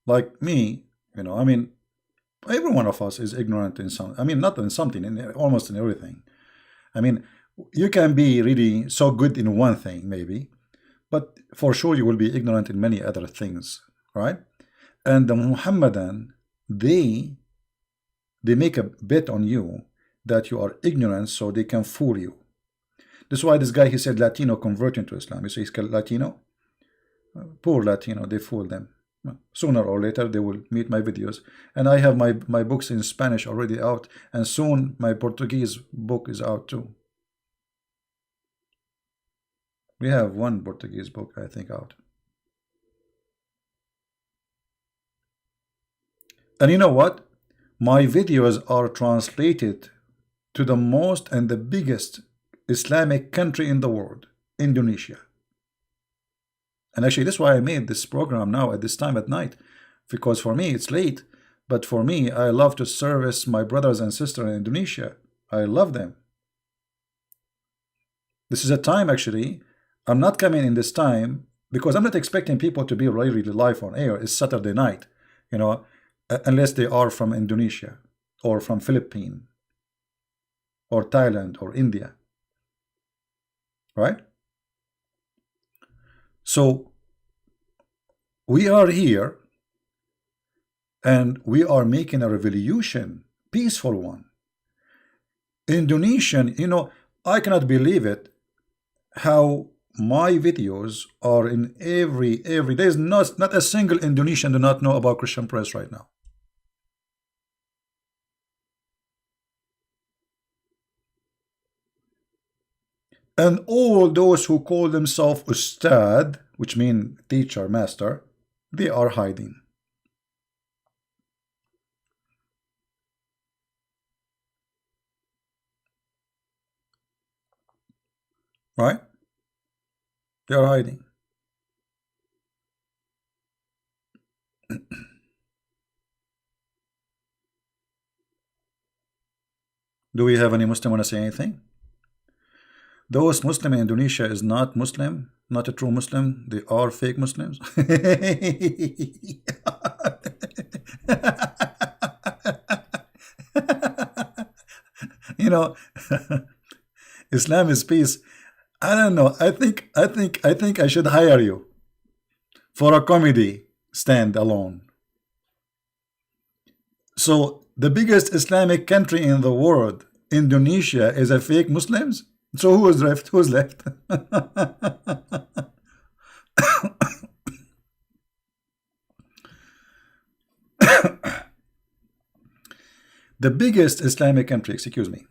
S1: Like me, I mean, every one of us is ignorant in some. I mean, not in something, in almost in everything. I mean, you can be really so good in one thing, maybe, but for sure you will be ignorant in many other things, right? And the Muhammadan, they make a bet on you that you are ignorant so they can fool you. That's why this guy, he said Latino converting to Islam. You say he's called Latino? Poor Latino, they fool them. Sooner or later they will meet my videos, and I have my books in Spanish already out, and soon my Portuguese book is out too. We have one Portuguese book, I think, out. And you know what? My videos are translated to the most and the biggest Islamic country in the world, Indonesia. And actually, that's why I made this program now at this time at night, because for me it's late, but for me, I love to service my brothers and sisters in Indonesia. I love them. This is a time, actually, I'm not coming in this time because I'm not expecting people to be really live on air. It's Saturday night, unless they are from Indonesia or from Philippines or Thailand or India, right? So we are here and we are making a revolution, peaceful one. Indonesian, I cannot believe it, how my videos are in every there's not a single Indonesian do not know about Christian Press right now. And all those who call themselves Ustad, which mean teacher, master, they are hiding. Right? They are hiding. Do we have any Muslim want to say anything? Those Muslim in Indonesia is not Muslim, not a true Muslim. They are fake Muslims. you know, Islam is peace. I don't know. I think I should hire you for a comedy stand alone. So the biggest Islamic country in the world, Indonesia, is a fake Muslims. So who is left? Who's left? The biggest Islamic country, excuse me.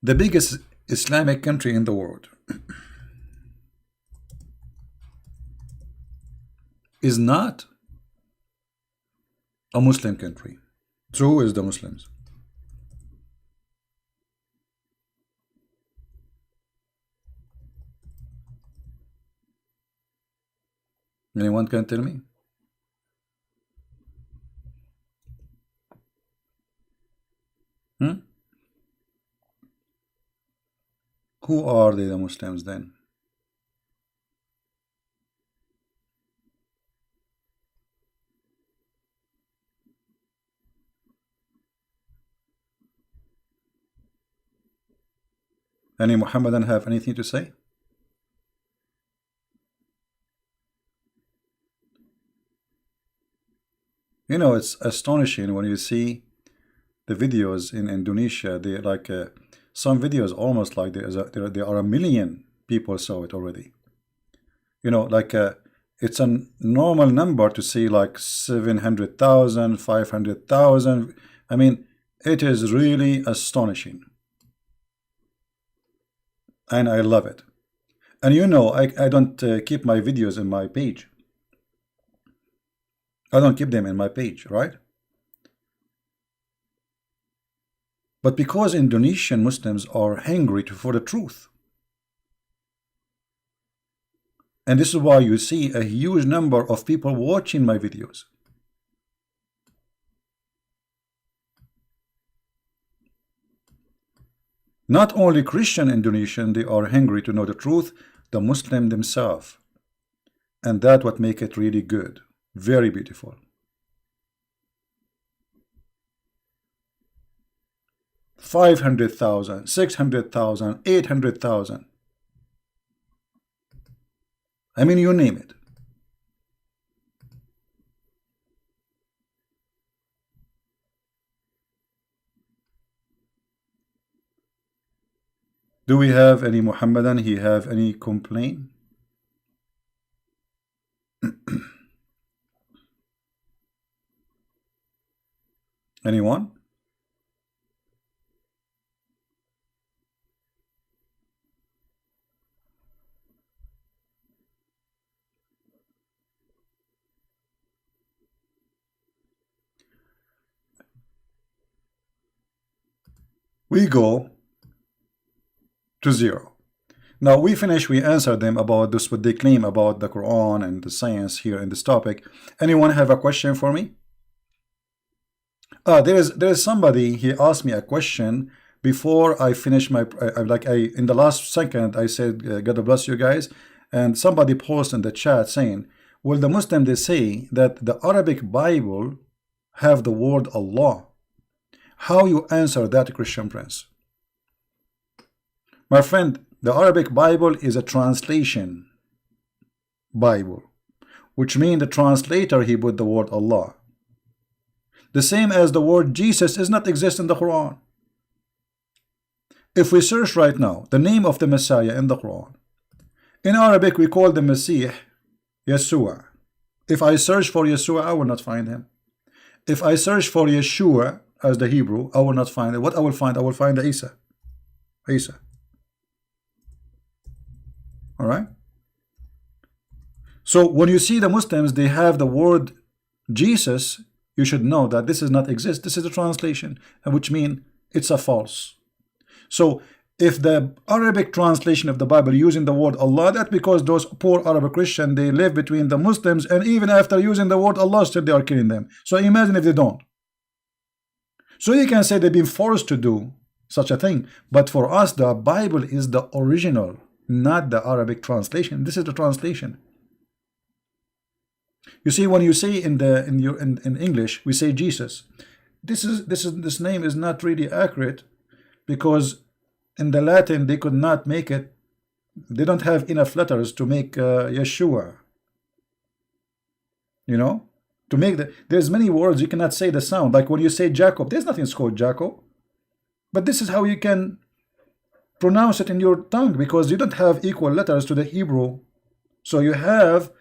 S1: The biggest Islamic country in the world is not a Muslim country. True is the Muslims. Anyone can tell me? Who are they, the Muslims then? Any Muhammadan have anything to say? You know, it's astonishing when you see the videos in Indonesia. They like some videos almost like there are a million people saw it already. You know, like it's a normal number to see like 700,000, 500,000. I mean, it is really astonishing. And I love it. And you know, I don't keep my videos in my page. I don't keep them in my page, right? But because Indonesian Muslims are hungry for the truth. And this is why you see a huge number of people watching my videos. Not only Christian Indonesian, they are hungry to know the truth, the Muslim themselves. And that what make it really good. Very beautiful. 500,000, 600,000, 800,000. I mean, you name it. Do we have any Muhammadan? He have any complaint? Anyone? We go to 0. Now we finish, we answer them about this, what they claim about the Quran and the science here in this topic. Anyone have a question for me? There is somebody, he asked me a question before I finish my, in the last second, I said, God bless you guys. And somebody posted in the chat saying, well, the Muslim, they say that the Arabic Bible have the word Allah. How you answer that, Christian Prince? My friend, the Arabic Bible is a translation Bible, which means the translator, he put the word Allah. The same as the word Jesus does not exist in the Quran. If we search right now the name of the Messiah in the Quran, in Arabic we call the Messiah Yeshua. If I search for Yeshua, I will not find him. If I search for Yeshua as the Hebrew, I will not find it. What I will find? I will find the Isa. Isa. All right. So when you see the Muslims, they have the word Jesus, you should know that this does not exist. This is a translation, which means it's a false. So if the Arabic translation of the Bible using the word Allah, that's because those poor Arab Christians, they live between the Muslims, and even after using the word Allah, still they are killing them. So imagine if they don't. So you can say they've been forced to do such a thing. But for us, the Bible is the original, not the Arabic translation. This is the translation. You see, when you say in English, we say Jesus. This name is not really accurate, because in the Latin they could not make it. They don't have enough letters to make Yeshua. You know, to make there's many words you cannot say the sound. Like when you say Jacob, there's nothing called Jacob. But this is how you can pronounce it in your tongue, because you don't have equal letters to the Hebrew. So you have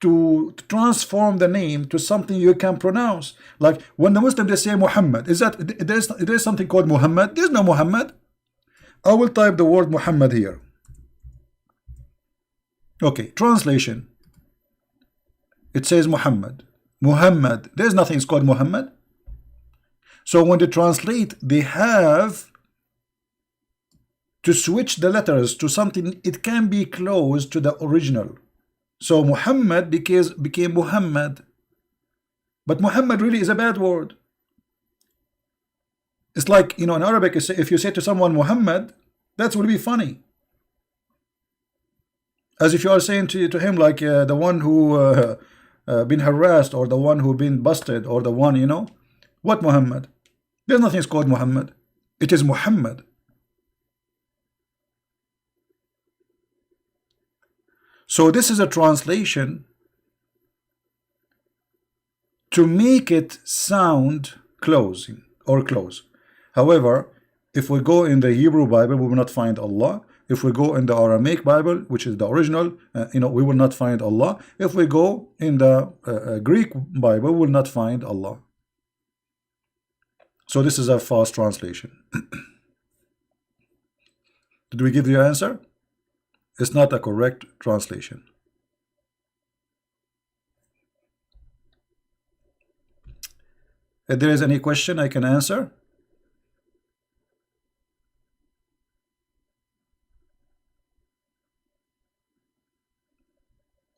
S1: to transform the name to something you can pronounce. Like when the Muslims, they say Muhammad, is that there's something called Muhammad? There's no Muhammad. I will type the word Muhammad here. Okay, translation. It says Muhammad. Muhammad. There's nothing called Muhammad. So when they translate, they have to switch the letters to something it can be close to the original. So Muhammad became Muhammad. But Muhammad really is a bad word. It's like, you know, in Arabic, if you say to someone Muhammad, that will be funny. As if you are saying to him like the one who been harassed, or the one who been busted, or the one, you know. What Muhammad? There's nothing called Muhammad. It is Muhammad. So this is a translation to make it sound closing or close. However, if we go in the Hebrew Bible, we will not find Allah. If we go in the Aramaic Bible, which is the original, we will not find Allah. If we go in the Greek Bible, we will not find Allah. So this is a false translation. Did we give you an answer? It's not a correct translation. If there is any question I can answer.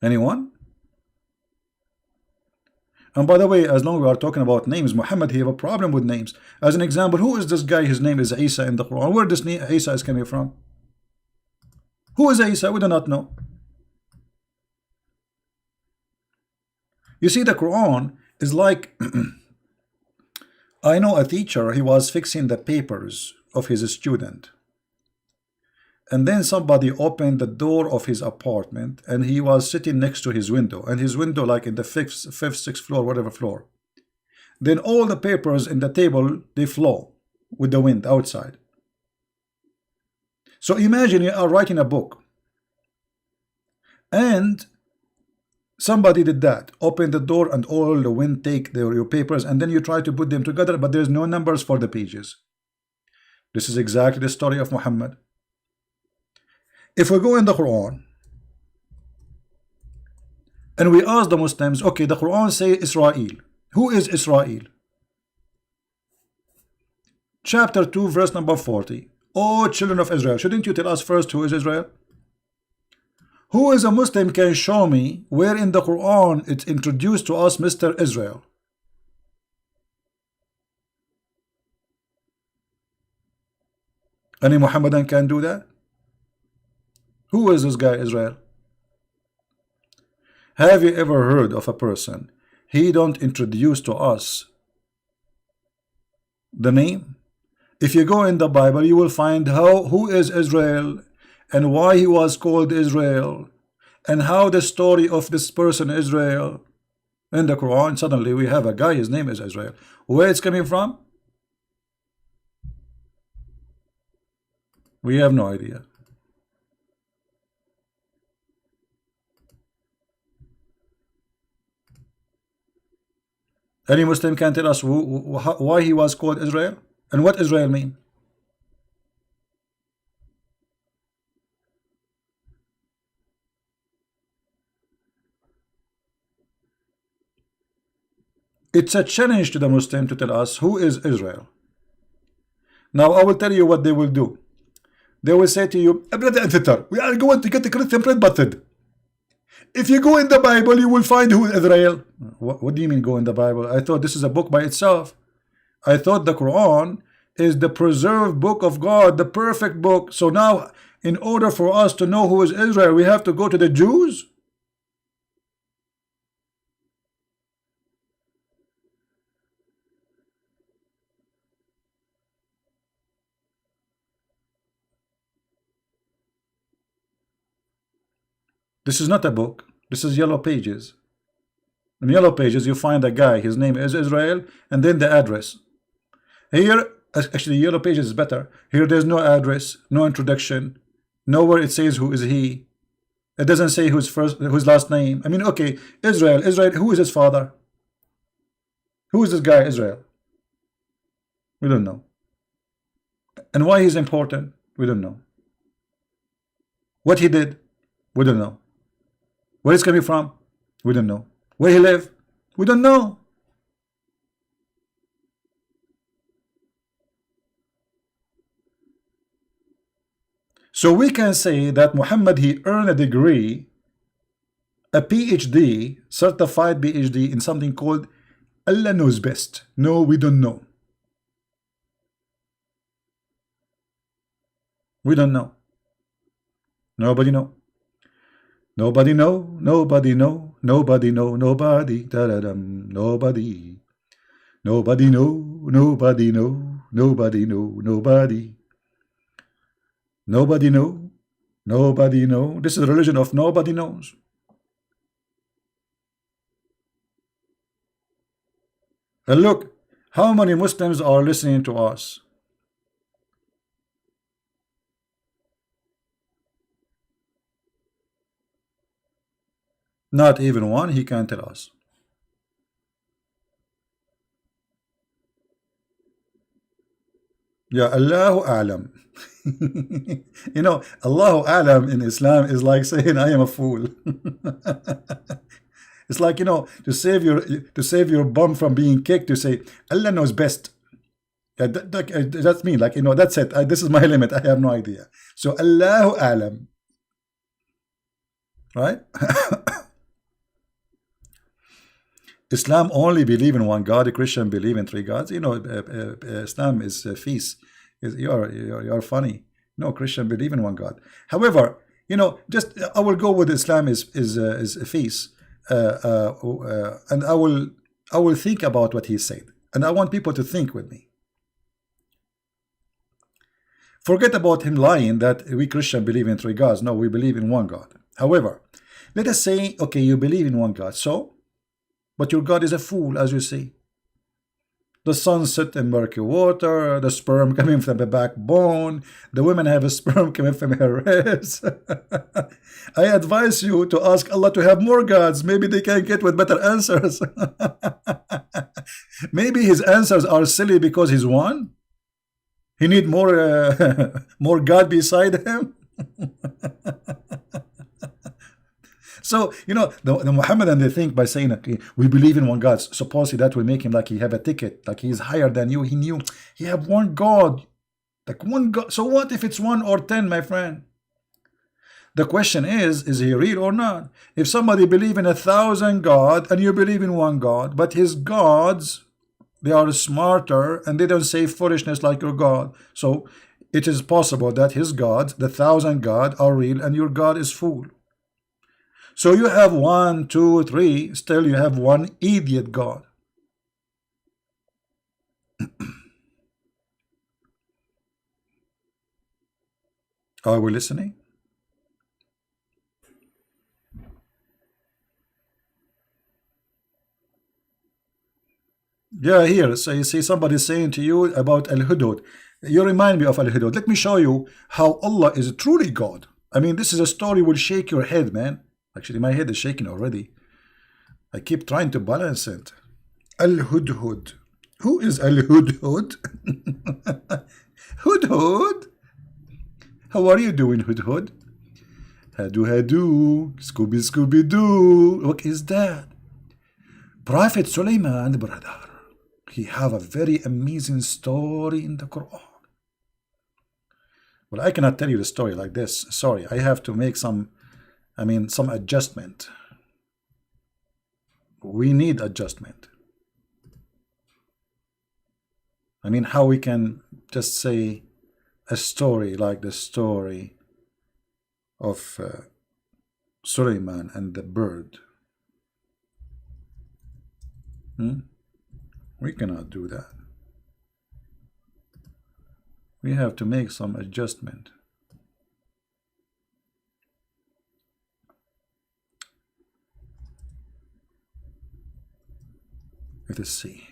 S1: Anyone? And by the way, as long as we are talking about names, Muhammad, he have a problem with names. As an example, who is this guy? His name is Isa in the Quran. Where this name Isa is coming from? Who is Isa? We do not know. You see, the Quran is like I know a teacher, he was fixing the papers of his student. And then somebody opened the door of his apartment and he was sitting next to his window. And his window like in the fifth, sixth floor, whatever floor. Then all the papers in the table, they flow with the wind outside. So imagine you are writing a book. And somebody did that. Open the door and all the wind take your papers. And then you try to put them together, but there's no numbers for the pages. This is exactly the story of Muhammad. If we go in the Quran and we ask the Muslims, okay, the Quran say Israel. Who is Israel? Chapter 2, verse number 40. Oh, children of Israel, shouldn't you tell us first who is Israel? Who is a Muslim can show me where in the Quran it's introduced to us Mr. Israel? Any Muhammadan can do that? Who is this guy Israel? Have you ever heard of a person he don't introduce to us the name? If you go in the Bible, you will find who is Israel and why he was called Israel and how the story of this person Israel in the Quran. Suddenly we have a guy, his name is Israel. Where it's coming from? We have no idea. Any Muslim can tell us why he was called Israel and what Israel mean? It's a challenge to the Muslim to tell us who is Israel. Now I will tell you what they will do. They will say to you, we are going to get the Christian bread buttered. If you go in the Bible, you will find who is Israel. What do you mean go in the Bible? I thought this is a book by itself. I thought the Quran is the preserved book of God, the perfect book. So now, in order for us to know who is Israel, we have to go to the Jews? This is not a book. This is Yellow Pages. In Yellow Pages, you find a guy. His name is Israel, and then the address. Here, actually, Yellow Pages is better. Here, there's no address, no introduction. Nowhere it says who is he. It doesn't say whose last name. I mean, okay, Israel. Who is his father? Who is this guy, Israel? We don't know. And why he's important? We don't know. What he did? We don't know. Where he's coming from? We don't know. Where he live? We don't know. So we can say that Muhammad, he earned a degree, a PhD, certified PhD in something called Allah knows best. No, we don't know. We don't know. Nobody know. Nobody know, nobody know, nobody know, nobody, da-da-dum, nobody. Nobody know, nobody know, nobody know, nobody. Nobody know, nobody know. This is the religion of nobody knows. And look, how many Muslims are listening to us? Not even one. He can't tell us. Yeah, Allahu A'lam. You know, Allahu A'lam in Islam is like saying I am a fool. It's like, you know, to save your bum from being kicked, to say Allah knows best. Yeah, that's me. Like, you know, that's it. This is my limit. I have no idea. So Allahu A'lam, right? Islam only believe in one God. A Christian believe in three gods. You know, Islam is feast. You're funny. No, Christian believe in one God. However, you know, just I will go with Islam is a feast, and I will think about what he said, and I want people to think with me. Forget about him lying that we Christian believe in three gods. No, we believe in one God. However, let us say, okay, you believe in one God, so. But your God is a fool, as you see. The sun set in murky water, the sperm coming from the backbone, the women have a sperm coming from her ribs. I advise you to ask Allah to have more gods. Maybe they can get with better answers. Maybe his answers are silly because he's one. He need more more God beside him. So, you know, the Muhammadan, they think by saying, okay, we believe in one God, supposedly that will make him like he have a ticket, like he's higher than you. He knew he have one God, like one God. So what if it's 1 or 10, my friend? The question is he real or not? If somebody believe in 1,000 God and you believe in one God, but his gods, they are smarter and they don't say foolishness like your God. So it is possible that his gods, the 1,000 God, are real and your God is fool. So you have 1, 2, 3, still you have one idiot God. Are we listening? Yeah, here, so you see somebody saying to you about Al-Hudud. You remind me of Al-Hudud. Let me show you how Allah is truly God. I mean, this is a story will shake your head, man. Actually, my head is shaking already. I keep trying to balance it. Al-Hudhud. Who is Al-Hudhud? Hudhud? How are you doing, Hudhud? Hadu hadu, Scooby Scooby Doo. What is that? Prophet Sulaiman, brother. He have a very amazing story in the Quran. Well, I cannot tell you the story like this. Sorry, I have to make some adjustment. We need adjustment. I mean, how we can just say a story like the story of Suleiman and the bird. We cannot do that. We have to make some adjustment. Let us see.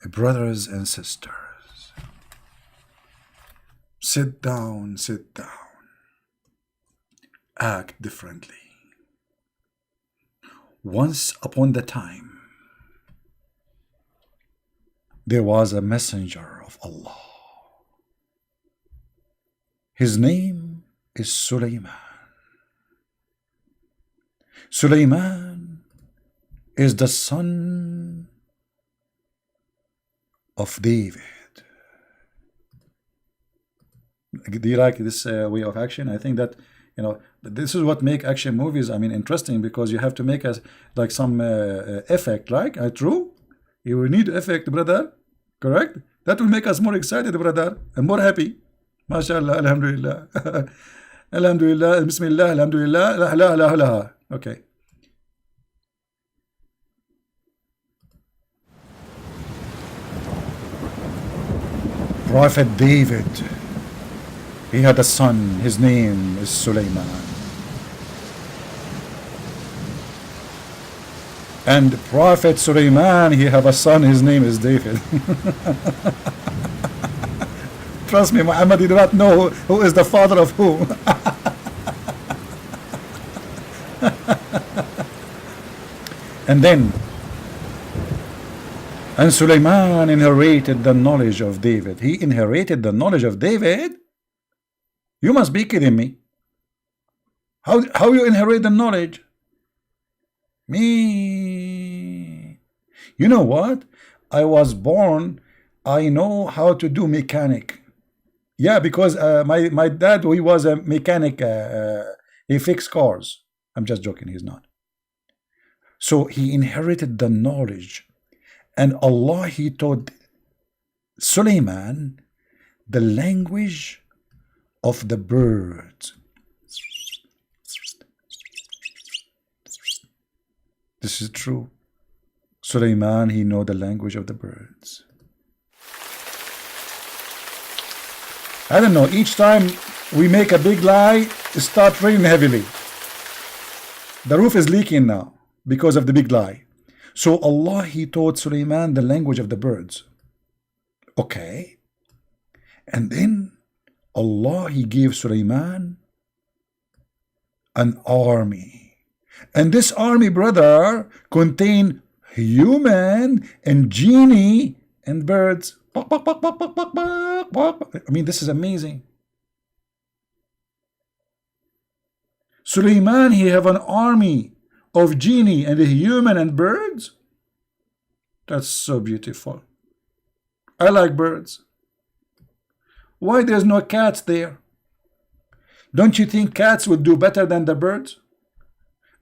S1: Brothers and sisters, sit down, sit down. Act differently. Once upon the time, there was a messenger of Allah. His name is Sulaiman. Sulaiman is the son of David. Do you like this way of action? I think that, you know, this is what make action movies, I mean, interesting, because you have to make us like some effect, like true. You will need effect, brother. Correct? That will make us more excited, brother, and more happy. MashaAllah, Alhamdulillah. Alhamdulillah, Bismillah, Alhamdulillah, la la la la. Okay. Prophet David He had a son. His name is Sulaiman. And Prophet Sulaiman, he have a son. His name is David. Trust me, Muhammad, you do not know who is the father of who. And then, and Sulaiman inherited the knowledge of David. He inherited the knowledge of David? You must be kidding me. How you inherit the knowledge? Me. You know what? I was born, I know how to do mechanic. Yeah, because my dad, he was a mechanic. He fixed cars. I'm just joking, he's not. So he inherited the knowledge. And Allah, he taught Sulaiman the language of the birds. This is true. Sulaiman, he know the language of the birds. I don't know, each time we make a big lie, it starts raining heavily. The roof is leaking now because of the big lie. So Allah, he taught Sulaiman the language of the birds. Okay. And then Allah, he gave Sulaiman an army. And this army, brother, contained human and genie and birds. I mean, this is amazing. Sulaiman, he have an army of genie and human and birds. That's so beautiful. I like birds. Why there's no cats there? Don't you think cats would do better than the birds?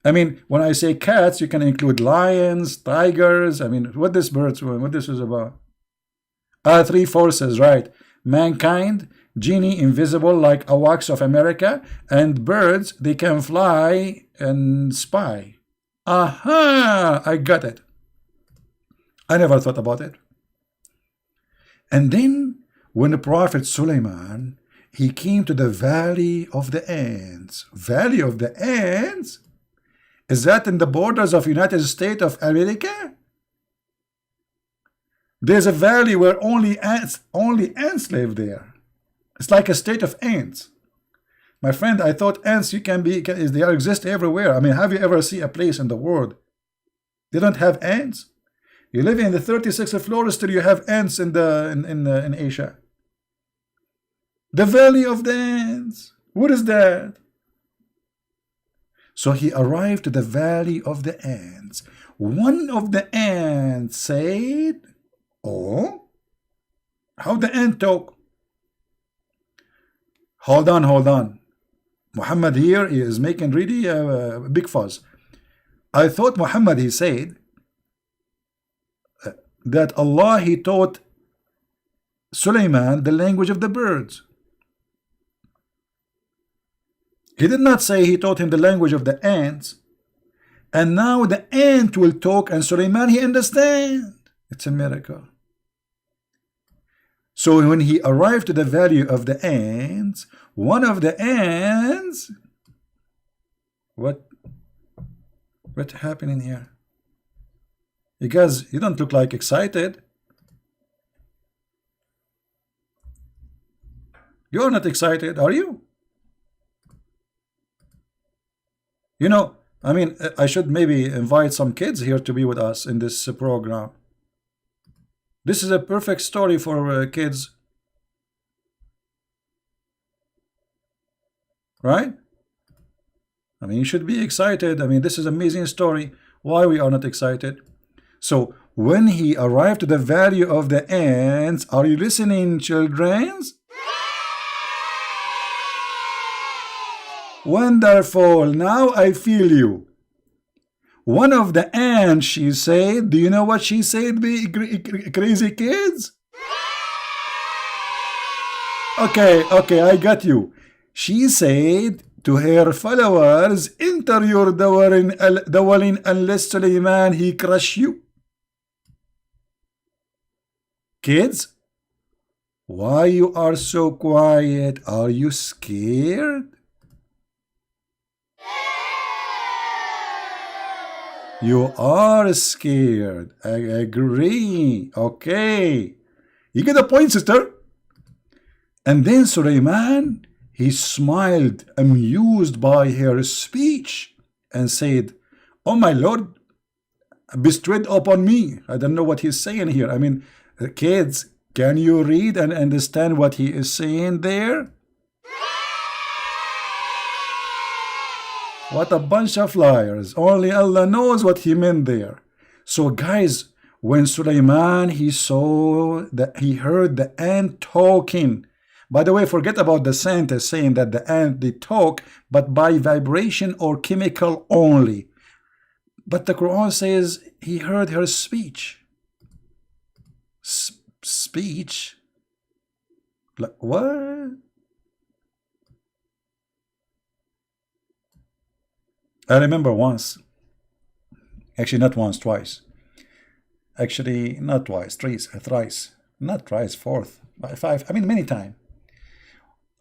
S1: I mean, when I say cats, you can include lions, tigers. I mean, what this is about? Three forces, right? Mankind, genie, invisible like a wax of America, and birds, they can fly and spy. Aha! I got it. I never thought about it. And then, when the Prophet Sulaiman, he came to the Valley of the Ants. Valley of the Ants? Is that in the borders of United States of America? There's a valley where only ants live there. It's like a state of ants. My friend, I thought ants they exist everywhere. I mean, have you ever seen a place in the world they don't have ants? You live in the 36th floor, still you have ants in Asia. The Valley of the Ants. What is that? So he arrived to the Valley of the Ants. One of the ants said, "Oh, how the ant talk?" Hold on. Muhammad here is making really a big fuss. I thought Muhammad, he said that Allah, he taught Sulaiman the language of the birds. He did not say he taught him the language of the ants. And now the ant will talk and Sulaiman, he understand. It's a miracle. So when he arrived to the Valley of the Ants, one of the ants, what happening here? You guys, you don't look like excited. You're not excited, are you? You know, I mean, I should maybe invite some kids here to be with us in this program. This is a perfect story for kids. Right? I mean, you should be excited. I mean, this is an amazing story. Why we are not excited? So, when he arrived to the Valley of the Ants, are you listening, children? Wonderful. Now I feel you. One of the ants, she said, do you know what she said, crazy kids? Okay, I got you. She said to her followers, enter your dwelling unless Sulaiman, he crush you. Kids, Why you are so quiet? Are you scared? You are scared. I agree. Okay. You get the point, sister. And then Sulaiman, he smiled, amused by her speech, and said, "Oh my Lord, bestow upon me." I don't know what he's saying here. I mean, kids, can you read and understand what he is saying there? What a bunch of liars. Only Allah knows what he meant there. So guys, when Sulaiman, he saw that, he heard the ant talking. By the way, forget about the scientists saying that the ant, they talk, but by vibration or chemical only. But the Quran says he heard her speech. Speech? Like what? I remember once, actually not once, twice. Actually, not twice, thrice, not thrice, fourth, five, I mean many times.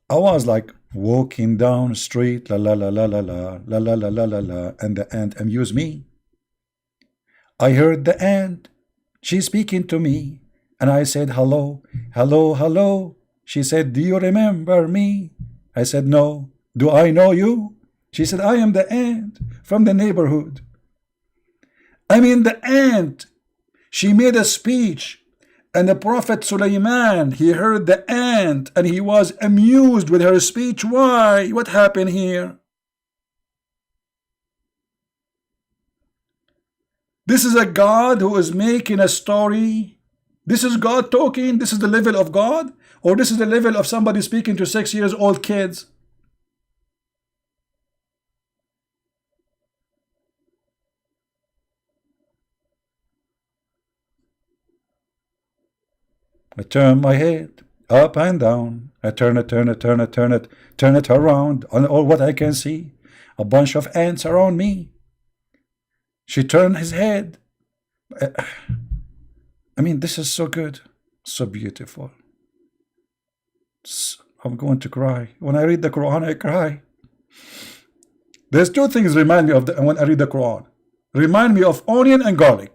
S1: I was like walking down the street, la la la la la la la la la la la la, and the ant amused me. I heard the ant, she's speaking to me, and I said, hello, hello, hello. She said, do you remember me? I said, no. Do I know you? She said, I am the ant from the neighborhood. I mean, the ant, she made a speech, and the Prophet Sulaiman, he heard the ant, and he was amused with her speech. Why? What happened here? This is a God who is making a story. This is God talking. This is the level of God, or this is the level of somebody speaking to 6 years old kids. I turn my head up and down. I turn it around. On all what I can see, a bunch of ants around me. She turned his head. I mean, this is so good, so beautiful. I'm going to cry. When I read the Quran, I cry. There's two things remind me of when I read the Quran. Remind me of onion and garlic.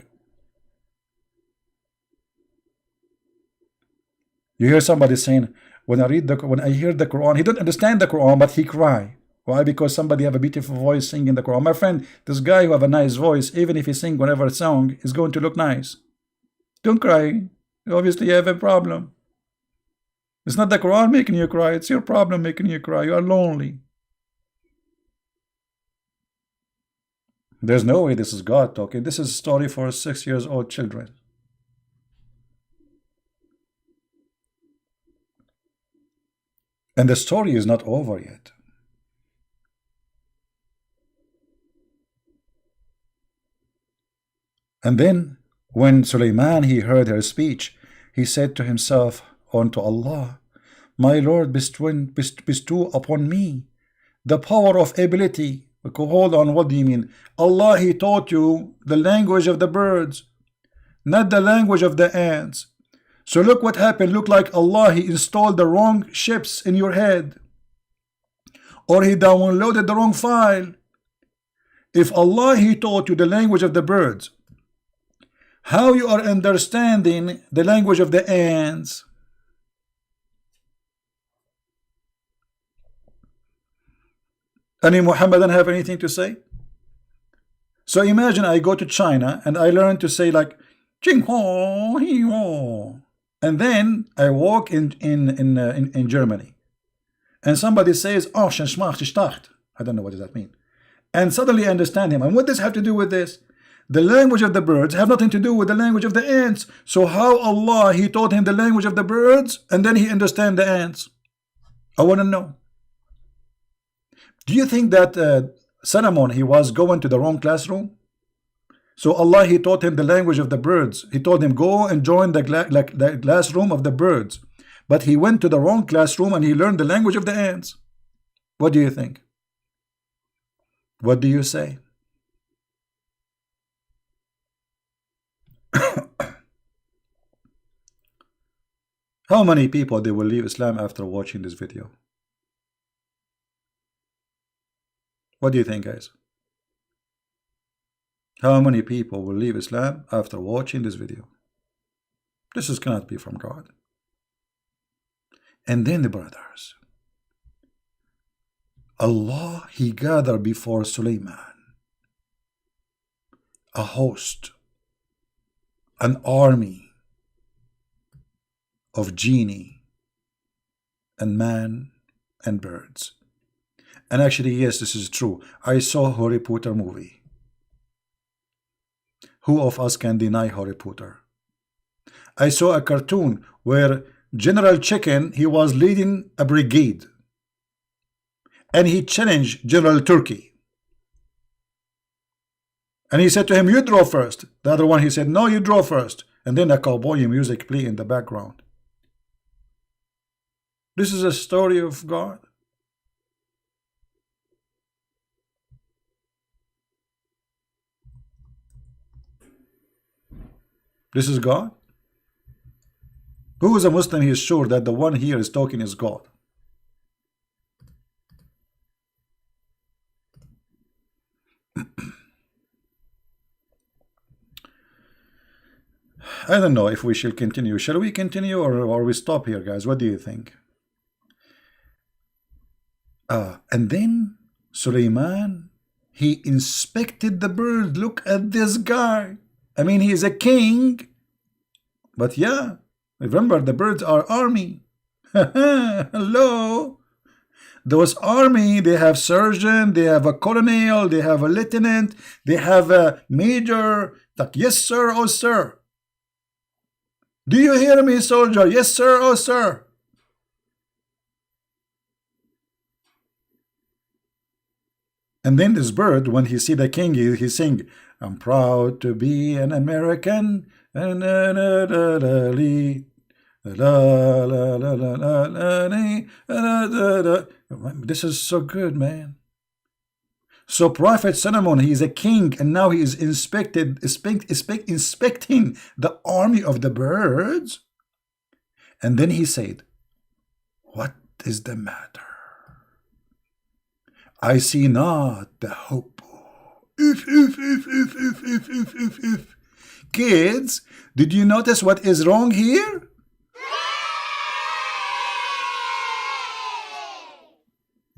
S1: You hear somebody saying, when I hear the Quran, he don't understand the Quran, but he cry. Why? Because somebody have a beautiful voice singing the Quran. My friend, this guy who have a nice voice, even if he sing whatever song, is going to look nice. Don't cry. Obviously, you have a problem. It's not the Quran making you cry. It's your problem making you cry. You are lonely. There's no way this is God talking. This is a story for 6 years old children. And the story is not over yet. And then when Sulaiman, he heard her speech, he said to himself, unto Allah, my Lord, bestow upon me the power of ability. Hold on, what do you mean? Allah, he taught you the language of the birds, not the language of the ants. So look what happened. Look like Allah, he installed the wrong chips in your head, or he downloaded the wrong file. If Allah, he taught you the language of the birds, how you are understanding the language of the ants? Any Muhammadan have anything to say? So imagine I go to China and I learn to say like Jing Ho, He Ho. And then I walk in Germany, and somebody says, "Oh, I don't know what does that mean," and suddenly I understand him. And what does this have to do with this? The language of the birds have nothing to do with the language of the ants. So how Allah, he taught him the language of the birds, and then he understand the ants? I want to know. Do you think that Solomon, he was going to the wrong classroom? So Allah, he taught him the language of the birds. He told him, go and join the classroom of the birds. But he went to the wrong classroom and he learned the language of the ants. What do you think? What do you say? How many people they will leave Islam after watching this video? What do you think, guys? How many people will leave Islam after watching this video? This cannot be from God. And then the brothers, Allah, He gathered before Sulaiman a host, an army of genie and man and birds. And actually, yes, this is true. I saw Harry Potter movie. Who of us can deny Harry Potter? I saw a cartoon where General Chicken, he was leading a brigade, and he challenged General Turkey. And he said to him, you draw first. The other one, he said, no, you draw first. And then the cowboy music play in the background. This is a story of God. This is God. Who is a Muslim? He is sure that the one here is talking is God. I don't know if we shall continue. Shall we continue or we stop here, guys? What do you think? And then Sulaiman, he inspected the bird. Look at this guy. I mean, he is a king. But yeah, remember, the birds are army. Hello. Those army, they have surgeon, they have a colonel, they have a lieutenant, they have a major. Like, yes, sir, oh, sir. Do you hear me, soldier? Yes, sir, oh, sir. And then this bird, when he see the king, he sing, I'm proud to be an American. This is so good, man. So Prophet Solomon, he is a king, and now he is inspecting the army of the birds. And then he said, what is the matter? I see not the hope. If. Kids, did you notice what is wrong here?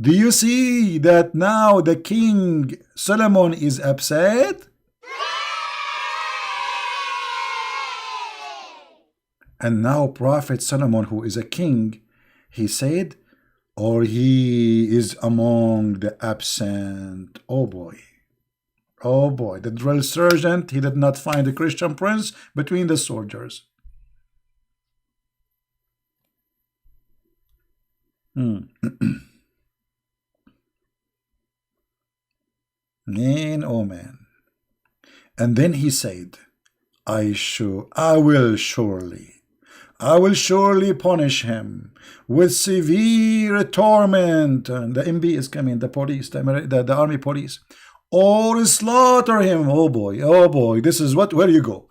S1: Do you see that now the king Solomon is upset? And now Prophet Solomon, who is a king, he said, or he is among the absent. Oh boy. Oh boy. The drill sergeant, he did not find a Christian prince between the soldiers. Man, oh man. And then he said, I will surely punish him with severe torment. And the MB is coming, the police, the army police, or slaughter him. Oh boy, this is where you go.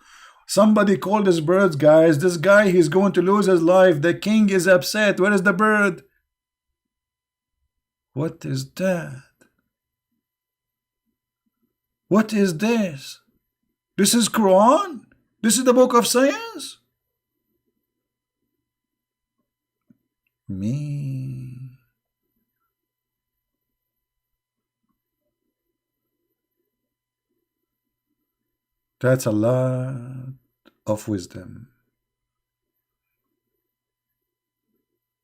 S1: Somebody called this birds, guys. This guy, he's going to lose his life. The king is upset. Where is the bird? What is that? What is this? This is Quran? This is the book of science? Me. That's a lot of wisdom.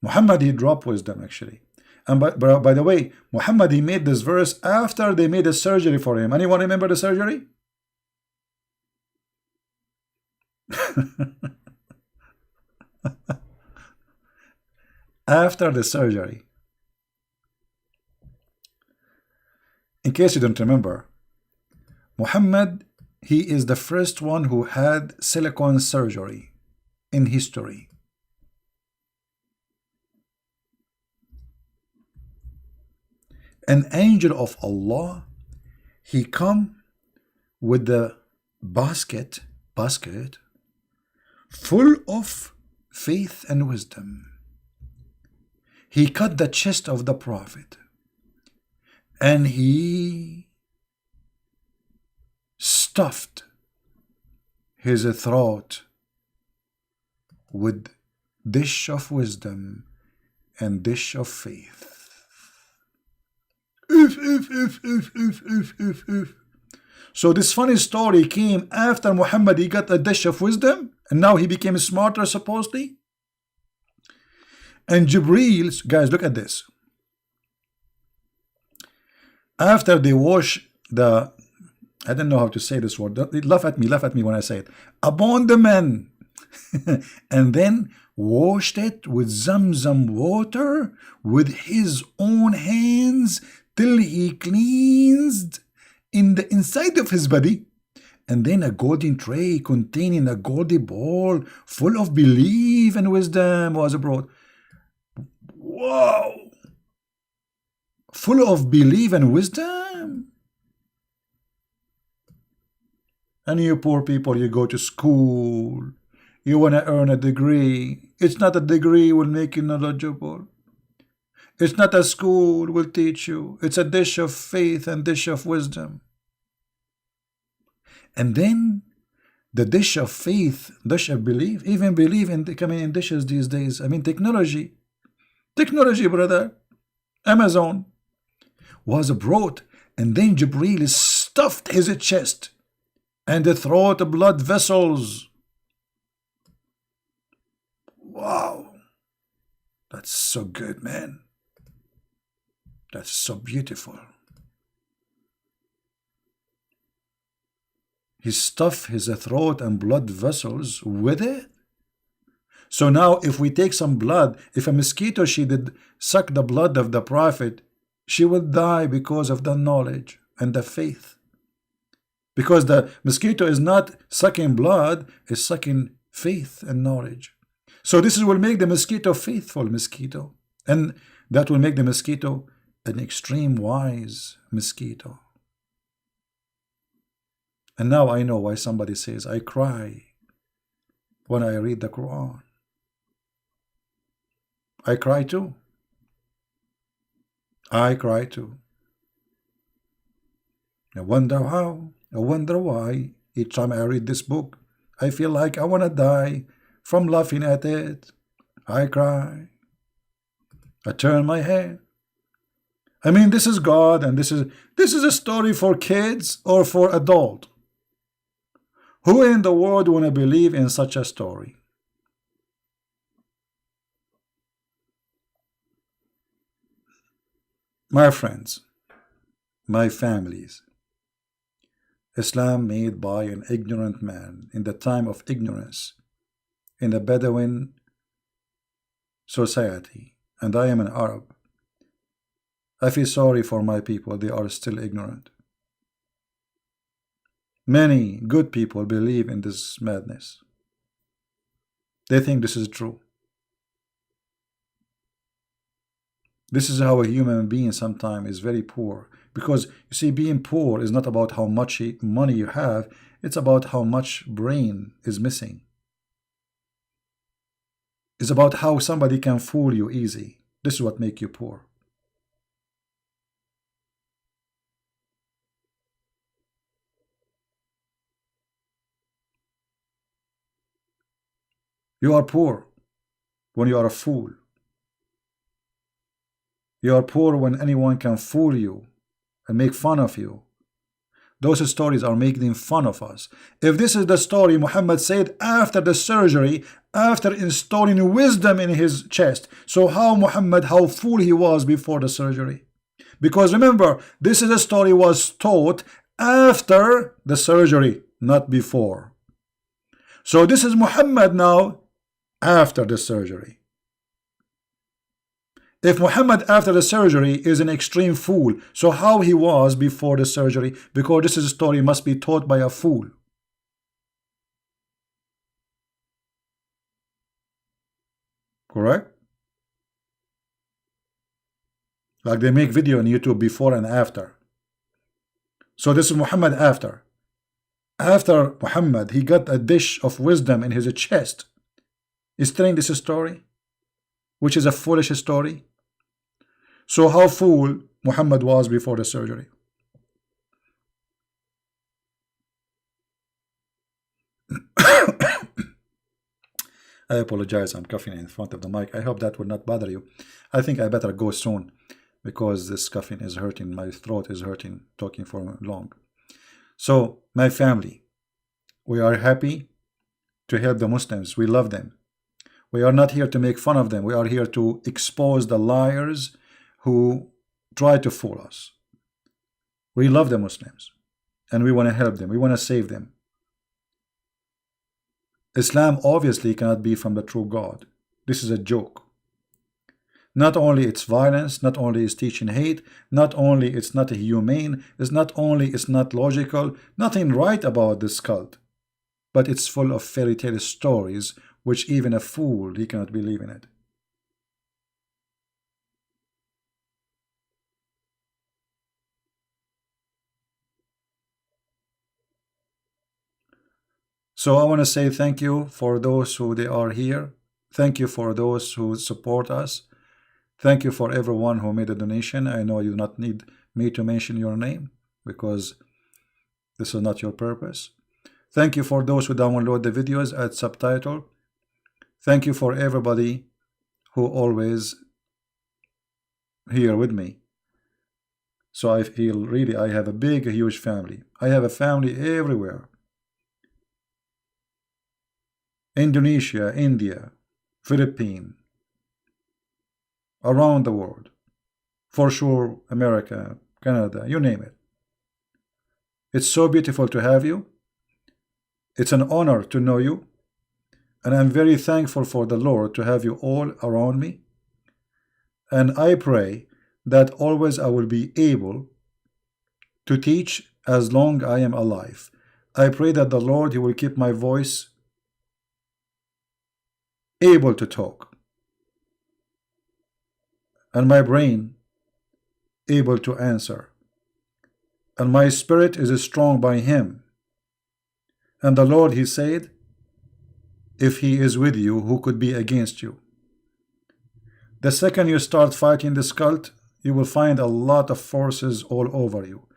S1: Muhammad, he dropped wisdom actually. And by the way, Muhammad, he made this verse after they made a surgery for him. Anyone remember the surgery? After the surgery. In case you don't remember, Muhammad, he is the first one who had silicone surgery in history. An angel of Allah, he come with the basket full of faith and wisdom. He cut the chest of the Prophet and he stuffed his throat with dish of wisdom and dish of faith. So this funny story came after Muhammad. He got a dish of wisdom and now he became smarter supposedly. And Jibreel, guys, look at this. After they wash the, I don't know how to say this word. Laugh at me when I say it. Upon the men, and then washed it with Zamzam water with his own hands till he cleansed in the inside of his body, and then a golden tray containing a golden bowl full of belief and wisdom was brought. Wow! Full of belief and wisdom. And you poor people, you go to school, you want to earn a degree. It's not a degree will make you knowledgeable. It's not a school will teach you. It's a dish of faith and dish of wisdom. And then the dish of faith, dish of belief, even belief in coming in dishes these days. I mean technology, brother. Amazon was brought, and then Jibreel stuffed his chest and the throat blood vessels. Wow, that's so good, man. That's so beautiful. He stuffed his throat and blood vessels with it. So now if we take some blood, if a mosquito, she did suck the blood of the Prophet, she will die because of the knowledge and the faith. Because the mosquito is not sucking blood, it's sucking faith and knowledge. So this will make the mosquito faithful mosquito. And that will make the mosquito an extreme wise mosquito. And now I know why somebody says, I cry when I read the Quran. I cry too. I cry too. I wonder how, I wonder why. Each time I read this book, I feel like I want to die from laughing at it. I cry. I turn my head. I mean, this is God, and this is a story for kids or for adult. Who in the world want to believe in such a story? My friends, my families, Islam made by an ignorant man in the time of ignorance in the Bedouin society, and I am an Arab. I feel sorry for my people, they are still ignorant. Many good people believe in this madness. They think this is true. This is how a human being sometimes is very poor. Because you see, being poor is not about how much money you have, it's about how much brain is missing. It's about how somebody can fool you easy. This is what makes you poor. You are poor when you are a fool. You are poor when anyone can fool you and make fun of you. Those stories are making fun of us. If this is the story Muhammad said after the surgery, after installing wisdom in his chest, so how fool he was before the surgery? Because remember, this is a story was taught after the surgery, not before. So this is Muhammad now after the surgery. If Muhammad after the surgery is an extreme fool, so how he was before the surgery? Because this is a story must be taught by a fool. Correct? Like they make video on YouTube before and after. So this is Muhammad after. After Muhammad, he got a dish of wisdom in his chest. is telling this story, which is a foolish story. So how fool Muhammad was before the surgery. I apologize, I'm coughing in front of the mic. I hope that will not bother you. I think I better go soon because this coughing is hurting. My throat is hurting talking for long. So, my family, we are happy to help the Muslims. We love them. We are not here to make fun of them. We are here to expose the liars who try to fool us. We love the Muslims and we want to help them. We want to save them. Islam obviously cannot be from the true God. This is a joke. Not only it's violence, not only it's teaching hate, not only it's not humane, it's not only it's not logical, nothing right about this cult, but it's full of fairy tale stories which even a fool, he cannot believe in it. So I want to say thank you for those who they are here. Thank you for those who support us. Thank you for everyone who made a donation. I know you do not need me to mention your name because this is not your purpose. Thank you for those who download the videos at subtitle. Thank you for everybody who always here with me. So I feel really I have a big, huge family. I have a family everywhere. Indonesia, India, Philippines, around the world. For sure, America, Canada, you name it. It's so beautiful to have you. It's an honor to know you. And I'm very thankful for the Lord to have you all around me. And I pray that always I will be able to teach as long I am alive. I pray that the Lord, He will keep my voice able to talk, and my brain able to answer, and my spirit is strong by Him. And the Lord, He said, if He is with you, who could be against you? The second you start fighting this cult, you will find a lot of forces all over you.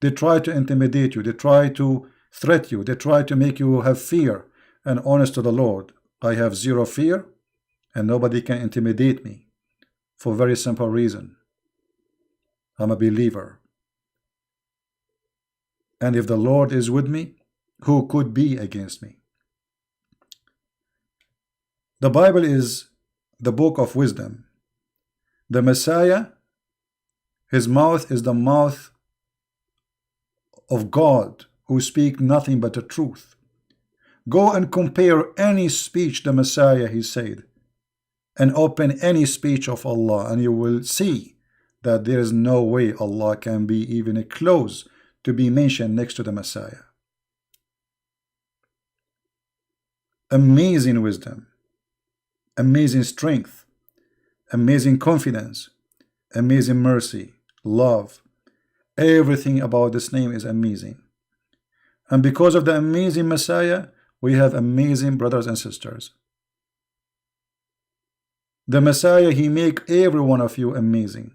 S1: They try to intimidate you, they try to threat you, they try to make you have fear. And honest to the Lord, I have zero fear, and nobody can intimidate me for a very simple reason. I'm a believer. And if the Lord is with me, who could be against me? The Bible is the book of wisdom. The Messiah, his mouth is the mouth of God, who speak nothing but the truth. Go and compare any speech the Messiah he said, and open any speech of Allah, and you will see that there is no way Allah can be even close to be mentioned next to the Messiah. Amazing wisdom, amazing strength, amazing confidence, amazing mercy, love. Everything about this name is amazing. And because of the amazing Messiah, we have amazing brothers and sisters. The Messiah, he make every one of you amazing.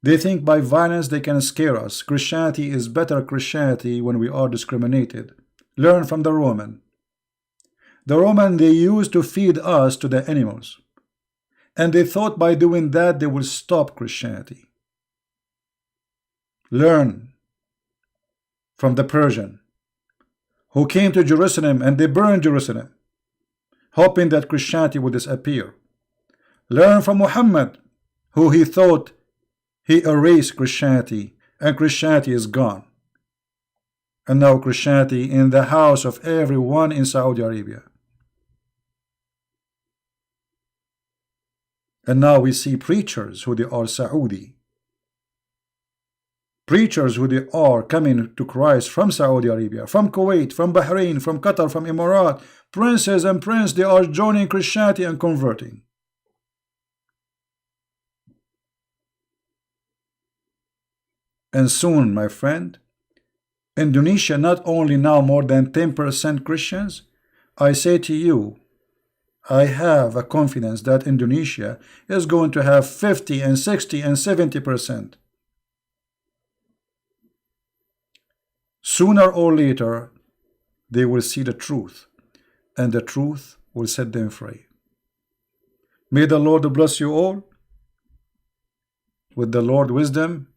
S1: They think by violence they can scare us. Christianity is better Christianity when we are discriminated. Learn from the Roman. The Roman, they used to feed us to the animals. And they thought by doing that they will stop Christianity. Learn from the Persian, who came to Jerusalem and they burned Jerusalem, hoping that Christianity would disappear. Learn from Muhammad, who he thought he erased Christianity, and Christianity is gone. And now Christianity in the house of everyone in Saudi Arabia. And now we see preachers who they are Saudi. Preachers who they are coming to Christ from Saudi Arabia, from Kuwait, from Bahrain, from Qatar, from Emirat. Princes and princes, they are joining Christianity and converting. And soon, my friend, Indonesia not only now more than 10% Christians, I say to you, I have a confidence that Indonesia is going to have 50 and 60 and 70%. Sooner or later, they will see the truth, and the truth will set them free. May the Lord bless you all with the Lord wisdom,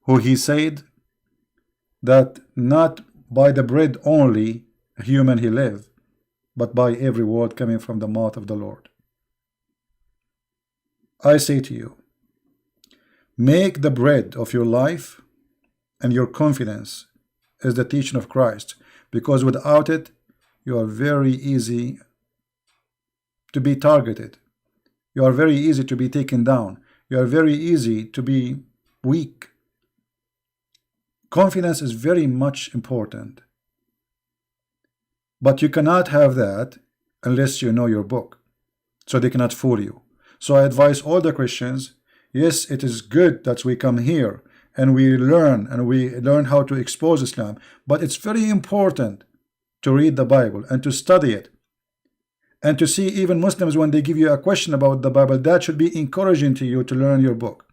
S1: who he said that not by the bread only human he live, but by every word coming from the mouth of the Lord. I say to you, make the bread of your life and your confidence is the teaching of Christ, because without it you are very easy to be targeted. You are very easy to be taken down. You are very easy to be weak. Confidence is very much important. But you cannot have that unless you know your book. So they cannot fool you. So I advise all the Christians, yes, it is good that we come here and we learn how to expose Islam. But it's very important to read the Bible and to study it. And to see even Muslims, when they give you a question about the Bible, that should be encouraging to you to learn your book.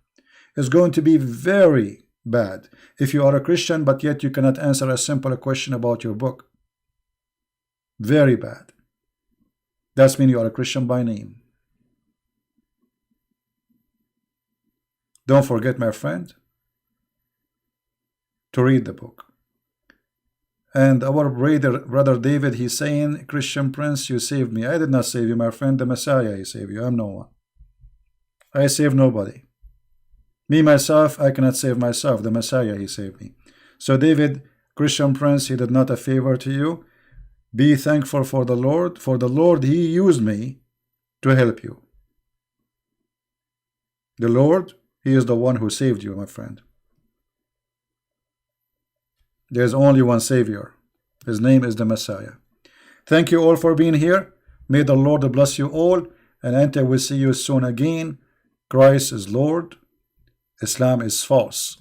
S1: It's going to be very bad if you are a Christian, but yet you cannot answer a simple question about your book. Very bad. That means you are a Christian by name. Don't forget, my friend, to read the book. And our brother David, he's saying, Christian Prince, you saved me. I did not save you, my friend. The Messiah, he saved you. I'm no one. I saved nobody. Me, myself, I cannot save myself. The Messiah, he saved me. So David, Christian Prince, he did not a favor to you. Be thankful for the Lord. For the Lord, he used me to help you. The Lord, he is the one who saved you, my friend. There's only one Savior. His name is the Messiah. Thank you all for being here. May the Lord bless you all. And until we see you soon again, Christ is Lord. Islam is false.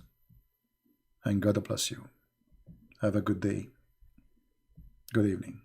S1: And God bless you. Have a good day. Good evening.